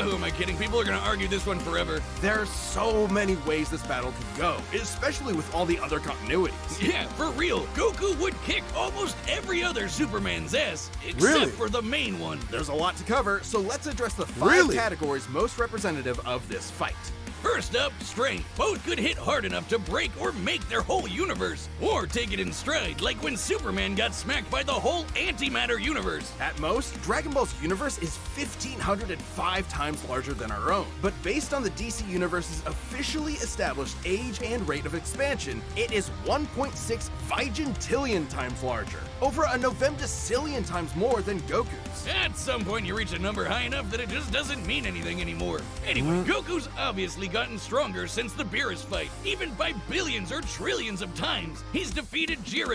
Who am I kidding? People are gonna argue this one forever. There's so many ways this battle could go, especially with all the other continuities. Yeah, for real, Goku would kick almost every other Superman's ass, except for the main one. There's a lot to cover, so let's address the 5 categories most representative of this fight. First up, strength. Both could hit hard enough to break or make their whole universe, or take it in stride, like when Superman got smacked by the whole antimatter universe. At most, Dragon Ball's universe is 1,505 times larger than our own. But based on the DC Universe's officially established age and rate of expansion, it is 1.6 vigintillion times larger, over a novemdecillion times more than Goku's. At some point, you reach a number high enough that it just doesn't mean anything anymore. Anyway, Goku's obviously gotten stronger since the Beerus fight, even by billions or trillions of times. He's defeated Jiren